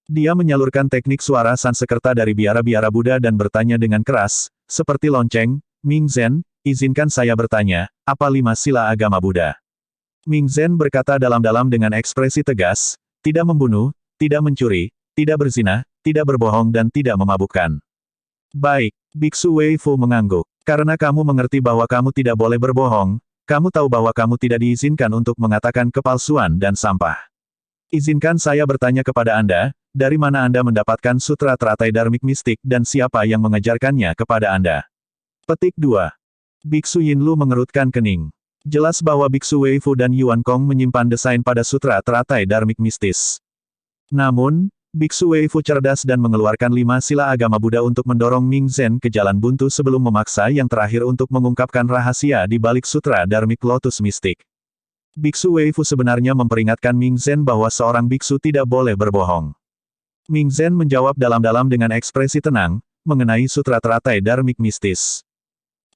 Dia menyalurkan teknik suara Sansekerta dari biara-biara Buddha dan bertanya dengan keras, seperti lonceng, Ming Zhen, izinkan saya bertanya, apa 5 sila agama Buddha? Ming Zhen berkata dalam-dalam dengan ekspresi tegas, tidak membunuh, tidak mencuri, tidak berzina, tidak berbohong dan tidak memabukkan. Baik, Biksu Wei Fu mengangguk. Karena kamu mengerti bahwa kamu tidak boleh berbohong, kamu tahu bahwa kamu tidak diizinkan untuk mengatakan kepalsuan dan sampah. Izinkan saya bertanya kepada Anda, dari mana Anda mendapatkan sutra teratai Dharmik Mistik dan siapa yang mengajarkannya kepada Anda? Petik 2. Biksu Yinlu mengerutkan kening. Jelas bahwa Biksu Wei Fu dan Yuan Kong menyimpan desain pada sutra teratai Dharmik Mistis. Namun, Biksu Wei Fu cerdas dan mengeluarkan 5 sila agama Buddha untuk mendorong Ming Zhen ke jalan buntu sebelum memaksa yang terakhir untuk mengungkapkan rahasia di balik sutra Dharmik Lotus Mistik. Biksu Wei Fu sebenarnya memperingatkan Ming Zhen bahwa seorang biksu tidak boleh berbohong. Ming Zhen menjawab dalam-dalam dengan ekspresi tenang, mengenai sutra teratai Dharmik Mistis.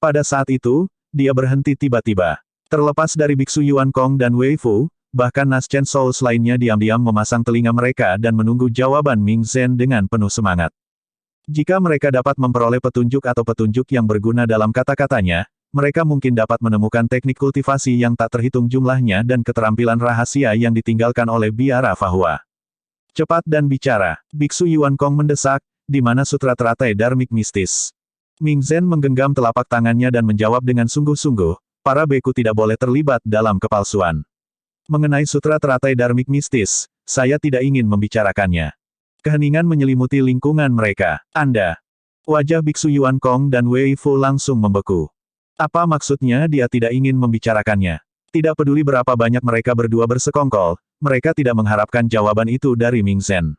Pada saat itu, dia berhenti tiba-tiba. Terlepas dari Biksu Yuan Kong dan Wei Fu, bahkan Nas Chen Souls lainnya diam-diam memasang telinga mereka dan menunggu jawaban Ming Zhen dengan penuh semangat. Jika mereka dapat memperoleh petunjuk atau petunjuk yang berguna dalam kata-katanya, mereka mungkin dapat menemukan teknik kultivasi yang tak terhitung jumlahnya dan keterampilan rahasia yang ditinggalkan oleh biara Fahua. Cepat dan bicara, Biksu Yuan Kong mendesak, di mana sutra teratai Dharmik Mistis. Ming Zhen menggenggam telapak tangannya dan menjawab dengan sungguh-sungguh, para beku tidak boleh terlibat dalam kepalsuan. Mengenai sutra teratai Dharmik mistis, saya tidak ingin membicarakannya. Keheningan menyelimuti lingkungan mereka. Anda. Wajah Biksu Yuan Kong dan Wei Fu langsung membeku. Apa maksudnya dia tidak ingin membicarakannya? Tidak peduli berapa banyak mereka berdua bersekongkol, mereka tidak mengharapkan jawaban itu dari Ming Zhen.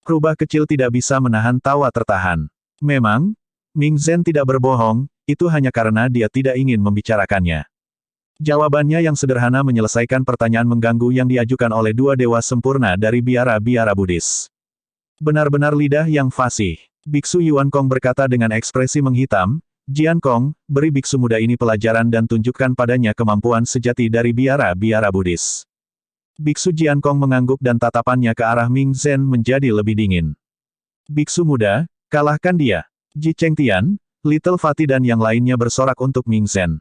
Rubah kecil tidak bisa menahan tawa tertahan. Memang, Ming Zhen tidak berbohong, itu hanya karena dia tidak ingin membicarakannya. Jawabannya yang sederhana menyelesaikan pertanyaan mengganggu yang diajukan oleh dua dewa sempurna dari biara-biara Buddhis. Benar-benar lidah yang fasih. Biksu Yuan Kong berkata dengan ekspresi menghitam, Jian Kong, beri biksu muda ini pelajaran dan tunjukkan padanya kemampuan sejati dari biara-biara Buddhis. Biksu Jian Kong mengangguk dan tatapannya ke arah Ming Zhen menjadi lebih dingin. Biksu muda, kalahkan dia. Ji Chengtian, Little Fatih dan yang lainnya bersorak untuk Ming Zhen.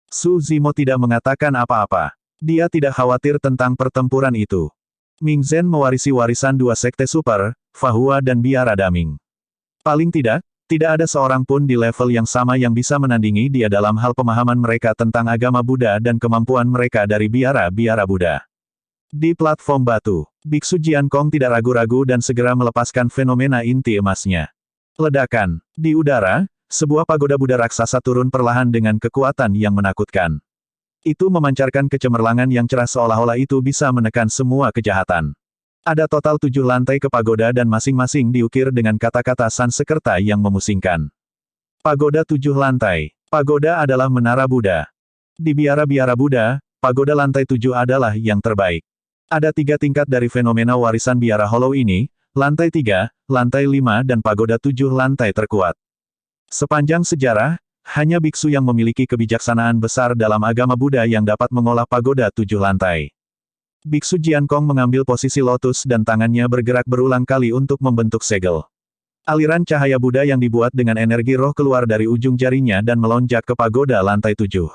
Su Zimo tidak mengatakan apa-apa. Dia tidak khawatir tentang pertempuran itu. Ming Zhen mewarisi warisan dua sekte super, Fahua dan Biara Daming. Paling tidak ada seorang pun di level yang sama yang bisa menandingi dia dalam hal pemahaman mereka tentang agama Buddha dan kemampuan mereka dari biara-biara Buddha. Di platform batu, Biksu Jian Kong tidak ragu-ragu dan segera melepaskan fenomena inti emasnya. Ledakan. Di udara, sebuah pagoda Buddha raksasa turun perlahan dengan kekuatan yang menakutkan. Itu memancarkan kecemerlangan yang cerah seolah-olah itu bisa menekan semua kejahatan. Ada total 7 lantai ke pagoda dan masing-masing diukir dengan kata-kata Sanskerta yang memusingkan. Pagoda 7 lantai. Pagoda adalah menara Buddha. Di biara-biara Buddha, pagoda lantai 7 adalah yang terbaik. Ada 3 tingkat dari fenomena warisan biara Hollow ini, lantai 3, lantai 5 dan pagoda 7 lantai terkuat. Sepanjang sejarah, hanya biksu yang memiliki kebijaksanaan besar dalam agama Buddha yang dapat mengolah pagoda 7 lantai. Biksu Jian Kong mengambil posisi lotus dan tangannya bergerak berulang kali untuk membentuk segel. Aliran cahaya Buddha yang dibuat dengan energi roh keluar dari ujung jarinya dan melonjak ke pagoda lantai 7.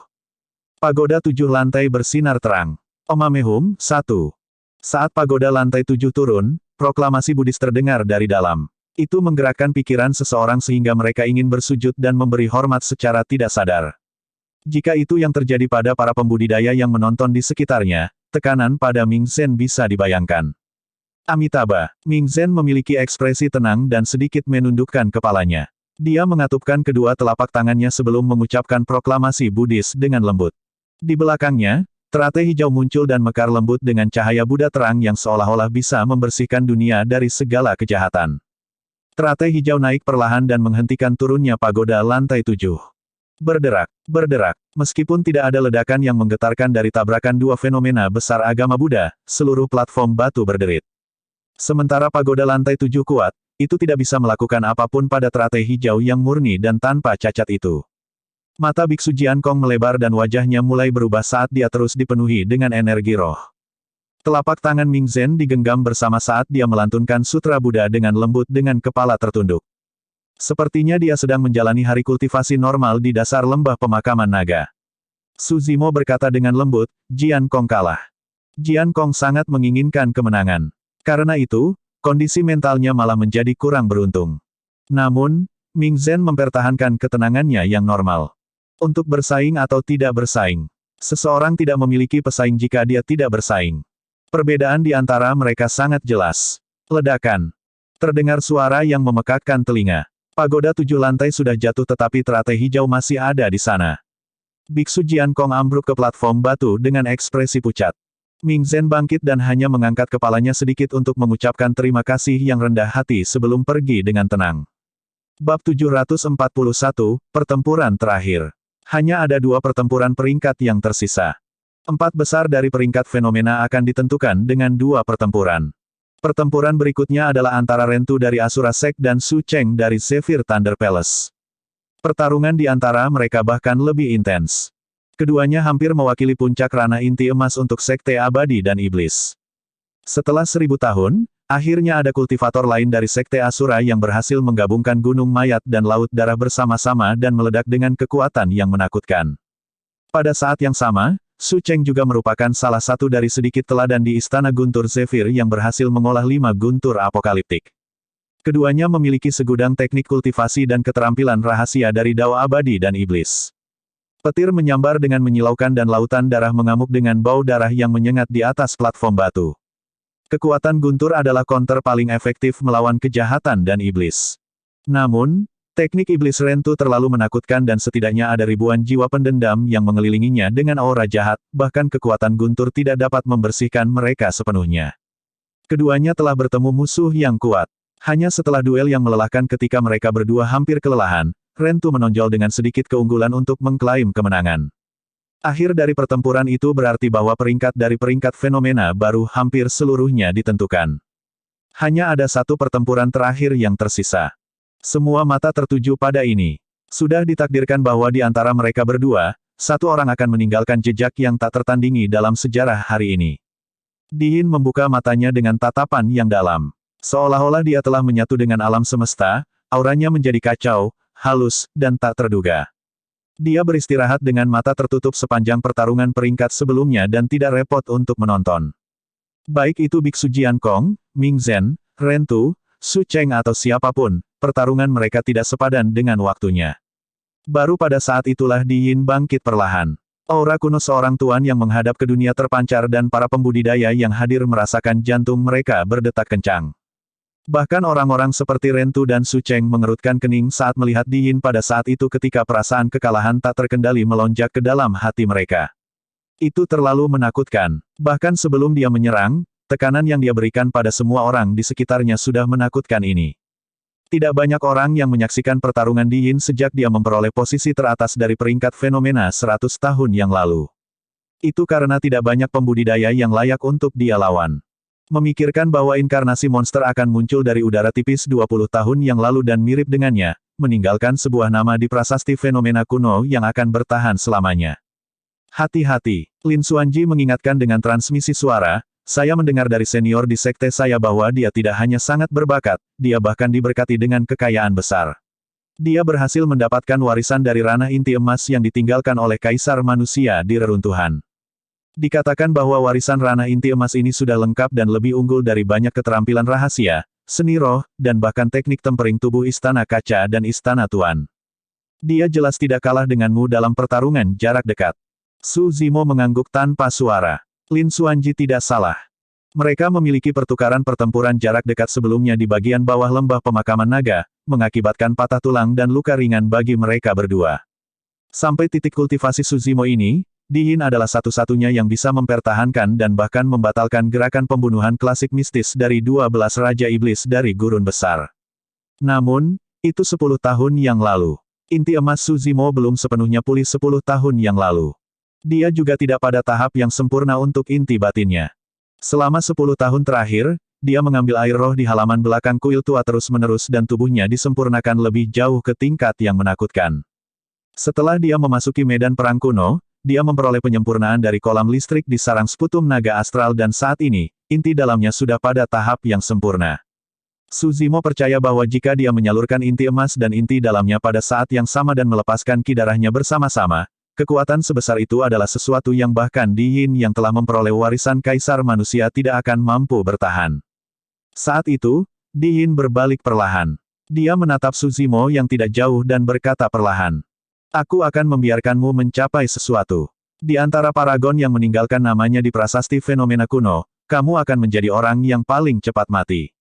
Pagoda 7 lantai bersinar terang. Omamehum, 1. Saat pagoda lantai 7 turun, proklamasi Buddhis terdengar dari dalam. Itu menggerakkan pikiran seseorang sehingga mereka ingin bersujud dan memberi hormat secara tidak sadar. Jika itu yang terjadi pada para pembudidaya yang menonton di sekitarnya, tekanan pada Ming Zhen bisa dibayangkan. Amitabha, Ming Zhen memiliki ekspresi tenang dan sedikit menundukkan kepalanya. Dia mengatupkan kedua telapak tangannya sebelum mengucapkan proklamasi Buddhis dengan lembut. Di belakangnya, teratai hijau muncul dan mekar lembut dengan cahaya Buddha terang yang seolah-olah bisa membersihkan dunia dari segala kejahatan. Teratai hijau naik perlahan dan menghentikan turunnya pagoda lantai 7. Berderak, berderak. Meskipun tidak ada ledakan yang menggetarkan dari tabrakan dua fenomena besar agama Buddha, seluruh platform batu berderit. Sementara pagoda lantai 7 kuat, itu tidak bisa melakukan apapun pada teratai hijau yang murni dan tanpa cacat itu. Mata Biksu Jian Kong melebar dan wajahnya mulai berubah saat dia terus dipenuhi dengan energi roh. Telapak tangan Ming Zhen digenggam bersama saat dia melantunkan sutra Buddha dengan lembut dengan kepala tertunduk. Sepertinya dia sedang menjalani hari kultivasi normal di dasar lembah pemakaman naga. Su Zimo berkata dengan lembut, Jian Kong kalah. Jian Kong sangat menginginkan kemenangan. Karena itu, kondisi mentalnya malah menjadi kurang beruntung. Namun, Ming Zhen mempertahankan ketenangannya yang normal. Untuk bersaing atau tidak bersaing. Seseorang tidak memiliki pesaing jika dia tidak bersaing. Perbedaan di antara mereka sangat jelas. Ledakan. Terdengar suara yang memekakkan telinga. Pagoda 7 lantai sudah jatuh tetapi teratai hijau masih ada di sana. Biksu Jian Kong ambruk ke platform batu dengan ekspresi pucat. Ming Zhen bangkit dan hanya mengangkat kepalanya sedikit untuk mengucapkan terima kasih yang rendah hati sebelum pergi dengan tenang. Bab 741, Pertempuran Terakhir. Hanya ada 2 pertempuran peringkat yang tersisa. 4 besar dari peringkat fenomena akan ditentukan dengan 2 pertempuran. Pertempuran berikutnya adalah antara Rentu dari Asura Sect dan Su Cheng dari Zephyr Thunder Palace. Pertarungan di antara mereka bahkan lebih intens. Keduanya hampir mewakili puncak ranah inti emas untuk Sekte Abadi dan Iblis. Setelah 1000 tahun, akhirnya ada kultivator lain dari Sekte Asura yang berhasil menggabungkan Gunung Mayat dan Laut Darah bersama-sama dan meledak dengan kekuatan yang menakutkan. Pada saat yang sama, Su Cheng juga merupakan salah satu dari sedikit teladan di Istana Guntur Zephyr yang berhasil mengolah 5 guntur apokaliptik. Keduanya memiliki segudang teknik kultivasi dan keterampilan rahasia dari Dao Abadi dan Iblis. Petir menyambar dengan menyilaukan dan lautan darah mengamuk dengan bau darah yang menyengat di atas platform batu. Kekuatan guntur adalah counter paling efektif melawan kejahatan dan iblis. Namun, teknik iblis Rentu terlalu menakutkan dan setidaknya ada ribuan jiwa pendendam yang mengelilinginya dengan aura jahat, bahkan kekuatan guntur tidak dapat membersihkan mereka sepenuhnya. Keduanya telah bertemu musuh yang kuat. Hanya setelah duel yang melelahkan ketika mereka berdua hampir kelelahan, Rentu menonjol dengan sedikit keunggulan untuk mengklaim kemenangan. Akhir dari pertempuran itu berarti bahwa peringkat dari peringkat fenomena baru hampir seluruhnya ditentukan. Hanya ada satu pertempuran terakhir yang tersisa. Semua mata tertuju pada ini. Sudah ditakdirkan bahwa di antara mereka berdua, satu orang akan meninggalkan jejak yang tak tertandingi dalam sejarah hari ini. Diin membuka matanya dengan tatapan yang dalam. Seolah-olah dia telah menyatu dengan alam semesta, auranya menjadi kacau, halus, dan tak terduga. Dia beristirahat dengan mata tertutup sepanjang pertarungan peringkat sebelumnya dan tidak repot untuk menonton. Baik itu Biksu Jiankong, Ming Zhen, Rentu, Su Cheng atau siapapun, pertarungan mereka tidak sepadan dengan waktunya. Baru pada saat itulah Diin bangkit perlahan. Aura kuno seorang tuan yang menghadap ke dunia terpancar dan para pembudidaya yang hadir merasakan jantung mereka berdetak kencang. Bahkan orang-orang seperti Rentu dan Su Cheng mengerutkan kening saat melihat Diin pada saat itu ketika perasaan kekalahan tak terkendali melonjak ke dalam hati mereka. Itu terlalu menakutkan. Bahkan sebelum dia menyerang, tekanan yang dia berikan pada semua orang di sekitarnya sudah menakutkan ini. Tidak banyak orang yang menyaksikan pertarungan Diin sejak dia memperoleh posisi teratas dari peringkat fenomena 100 tahun yang lalu. Itu karena tidak banyak pembudidaya yang layak untuk dia lawan. Memikirkan bahwa inkarnasi monster akan muncul dari udara tipis 20 tahun yang lalu dan mirip dengannya, meninggalkan sebuah nama di prasasti fenomena kuno yang akan bertahan selamanya. Hati-hati, Lin Xuanji mengingatkan dengan transmisi suara, saya mendengar dari senior di sekte saya bahwa dia tidak hanya sangat berbakat, dia bahkan diberkati dengan kekayaan besar. Dia berhasil mendapatkan warisan dari ranah inti emas yang ditinggalkan oleh kaisar manusia di reruntuhan. Dikatakan bahwa warisan ranah inti emas ini sudah lengkap dan lebih unggul dari banyak keterampilan rahasia, seni roh, dan bahkan teknik tempering tubuh istana kaca dan istana tuan. Dia jelas tidak kalah denganmu dalam pertarungan jarak dekat. Su Zimo mengangguk tanpa suara. Lin Xuanji tidak salah. Mereka memiliki pertukaran pertempuran jarak dekat sebelumnya di bagian bawah lembah pemakaman naga, mengakibatkan patah tulang dan luka ringan bagi mereka berdua. Sampai titik kultivasi Su Zimo ini, Diin adalah satu-satunya yang bisa mempertahankan dan bahkan membatalkan gerakan pembunuhan klasik mistis dari 12 Raja Iblis dari Gurun Besar. Namun, itu 10 tahun yang lalu. Inti emas Su Zimo belum sepenuhnya pulih 10 tahun yang lalu. Dia juga tidak pada tahap yang sempurna untuk inti batinnya. Selama 10 tahun terakhir, dia mengambil air roh di halaman belakang kuil tua terus-menerus dan tubuhnya disempurnakan lebih jauh ke tingkat yang menakutkan. Setelah dia memasuki medan perang kuno, dia memperoleh penyempurnaan dari kolam listrik di sarang sputum naga astral dan saat ini, inti dalamnya sudah pada tahap yang sempurna. Su Zimo percaya bahwa jika dia menyalurkan inti emas dan inti dalamnya pada saat yang sama dan melepaskan ki darahnya bersama-sama, kekuatan sebesar itu adalah sesuatu yang bahkan Diin yang telah memperoleh warisan kaisar manusia tidak akan mampu bertahan. Saat itu, Diin berbalik perlahan. Dia menatap Su Zimo yang tidak jauh dan berkata perlahan. Aku akan membiarkanmu mencapai sesuatu. Di antara paragon yang meninggalkan namanya di prasasti fenomena kuno, kamu akan menjadi orang yang paling cepat mati.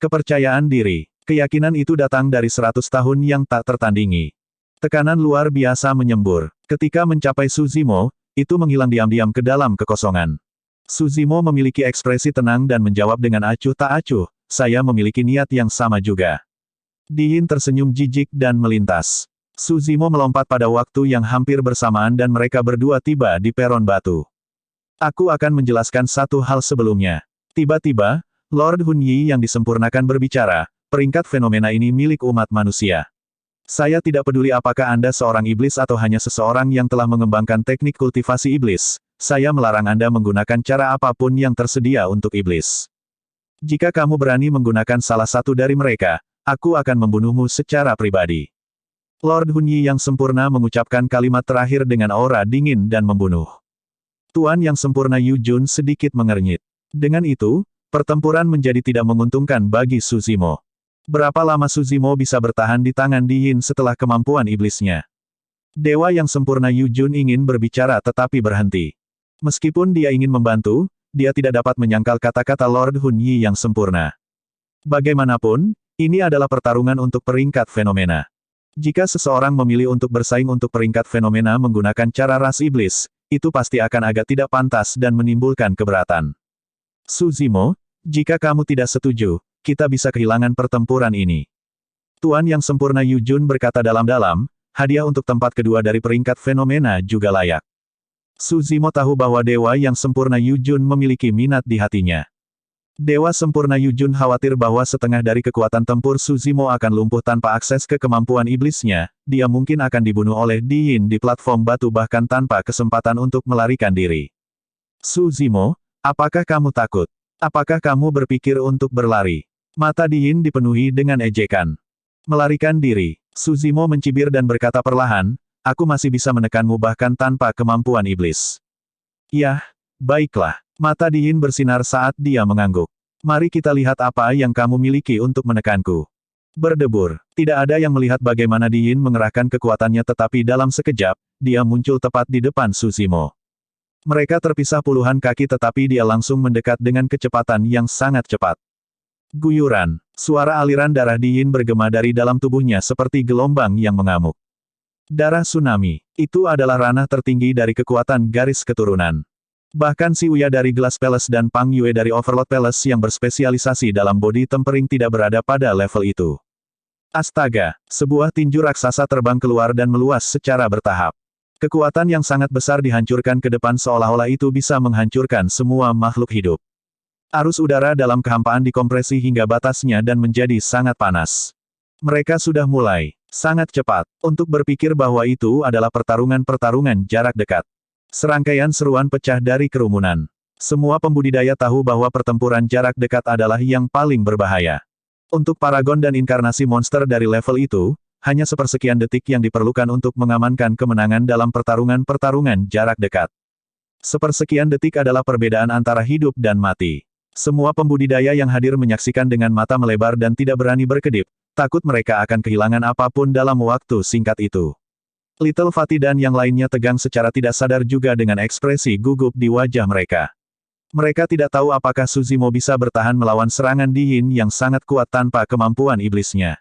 Kepercayaan diri, keyakinan itu datang dari 100 tahun yang tak tertandingi. Tekanan luar biasa menyembur. Ketika mencapai Su Zimo, itu menghilang diam-diam ke dalam kekosongan. Su Zimo memiliki ekspresi tenang dan menjawab dengan acuh tak acuh, saya memiliki niat yang sama juga. Diin tersenyum jijik dan melintas. Su Zimo melompat pada waktu yang hampir bersamaan dan mereka berdua tiba di peron batu. Aku akan menjelaskan satu hal sebelumnya. Tiba-tiba, Lord Hun Yi yang disempurnakan berbicara, peringkat fenomena ini milik umat manusia. Saya tidak peduli apakah Anda seorang iblis atau hanya seseorang yang telah mengembangkan teknik kultivasi iblis, saya melarang Anda menggunakan cara apapun yang tersedia untuk iblis. Jika kamu berani menggunakan salah satu dari mereka, aku akan membunuhmu secara pribadi. Lord Hun Yi yang sempurna mengucapkan kalimat terakhir dengan aura dingin dan membunuh. Tuan yang sempurna Yu Jun sedikit mengernyit. Dengan itu, pertempuran menjadi tidak menguntungkan bagi Su Zimo. Berapa lama Su Zimo bisa bertahan di tangan Diin setelah kemampuan iblisnya? Dewa yang sempurna Yu Jun ingin berbicara tetapi berhenti. Meskipun dia ingin membantu, dia tidak dapat menyangkal kata-kata Lord Hun Yi yang sempurna. Bagaimanapun, ini adalah pertarungan untuk peringkat fenomena. Jika seseorang memilih untuk bersaing untuk peringkat fenomena menggunakan cara ras iblis, itu pasti akan agak tidak pantas dan menimbulkan keberatan. Su Zimo, jika kamu tidak setuju, kita bisa kehilangan pertempuran ini. Tuan yang sempurna Yu Jun berkata dalam-dalam, hadiah untuk tempat kedua dari peringkat fenomena juga layak. Su Zimo tahu bahwa dewa yang sempurna Yu Jun memiliki minat di hatinya. Dewa sempurna Yu Jun khawatir bahwa setengah dari kekuatan tempur Su Zimo akan lumpuh tanpa akses ke kemampuan iblisnya, dia mungkin akan dibunuh oleh Di Yin di platform batu bahkan tanpa kesempatan untuk melarikan diri. Su Zimo, apakah kamu takut? Apakah kamu berpikir untuk berlari? Mata Di Yin dipenuhi dengan ejekan. Melarikan diri. Su Zimo mencibir dan berkata perlahan, aku masih bisa menekanmu bahkan tanpa kemampuan iblis. Yah, baiklah. Mata Di Yin bersinar saat dia mengangguk. Mari kita lihat apa yang kamu miliki untuk menekanku. Berdebur. Tidak ada yang melihat bagaimana Di Yin mengerahkan kekuatannya tetapi dalam sekejap, dia muncul tepat di depan Su Zimo. Mereka terpisah puluhan kaki tetapi dia langsung mendekat dengan kecepatan yang sangat cepat. Guyuran. Suara aliran darah Di Yin bergema dari dalam tubuhnya seperti gelombang yang mengamuk. Darah tsunami. Itu adalah ranah tertinggi dari kekuatan garis keturunan. Bahkan Si Uya dari Glass Palace dan Pang Yue dari Overlord Palace yang berspesialisasi dalam body tempering tidak berada pada level itu. Astaga, sebuah tinju raksasa terbang keluar dan meluas secara bertahap. Kekuatan yang sangat besar dihancurkan ke depan seolah-olah itu bisa menghancurkan semua makhluk hidup. Arus udara dalam kehampaan dikompresi hingga batasnya dan menjadi sangat panas. Mereka sudah mulai, sangat cepat, untuk berpikir bahwa itu adalah pertarungan jarak dekat. Serangkaian seruan pecah dari kerumunan. Semua pembudidaya tahu bahwa pertempuran jarak dekat adalah yang paling berbahaya. Untuk paragon dan inkarnasi monster dari level itu, hanya sepersekian detik yang diperlukan untuk mengamankan kemenangan dalam pertarungan jarak dekat. Sepersekian detik adalah perbedaan antara hidup dan mati. Semua pembudidaya yang hadir menyaksikan dengan mata melebar dan tidak berani berkedip, takut mereka akan kehilangan apapun dalam waktu singkat itu. Little Fatty dan yang lainnya tegang secara tidak sadar juga dengan ekspresi gugup di wajah mereka. Mereka tidak tahu apakah Su Zimo bisa bertahan melawan serangan Di Yin yang sangat kuat tanpa kemampuan iblisnya.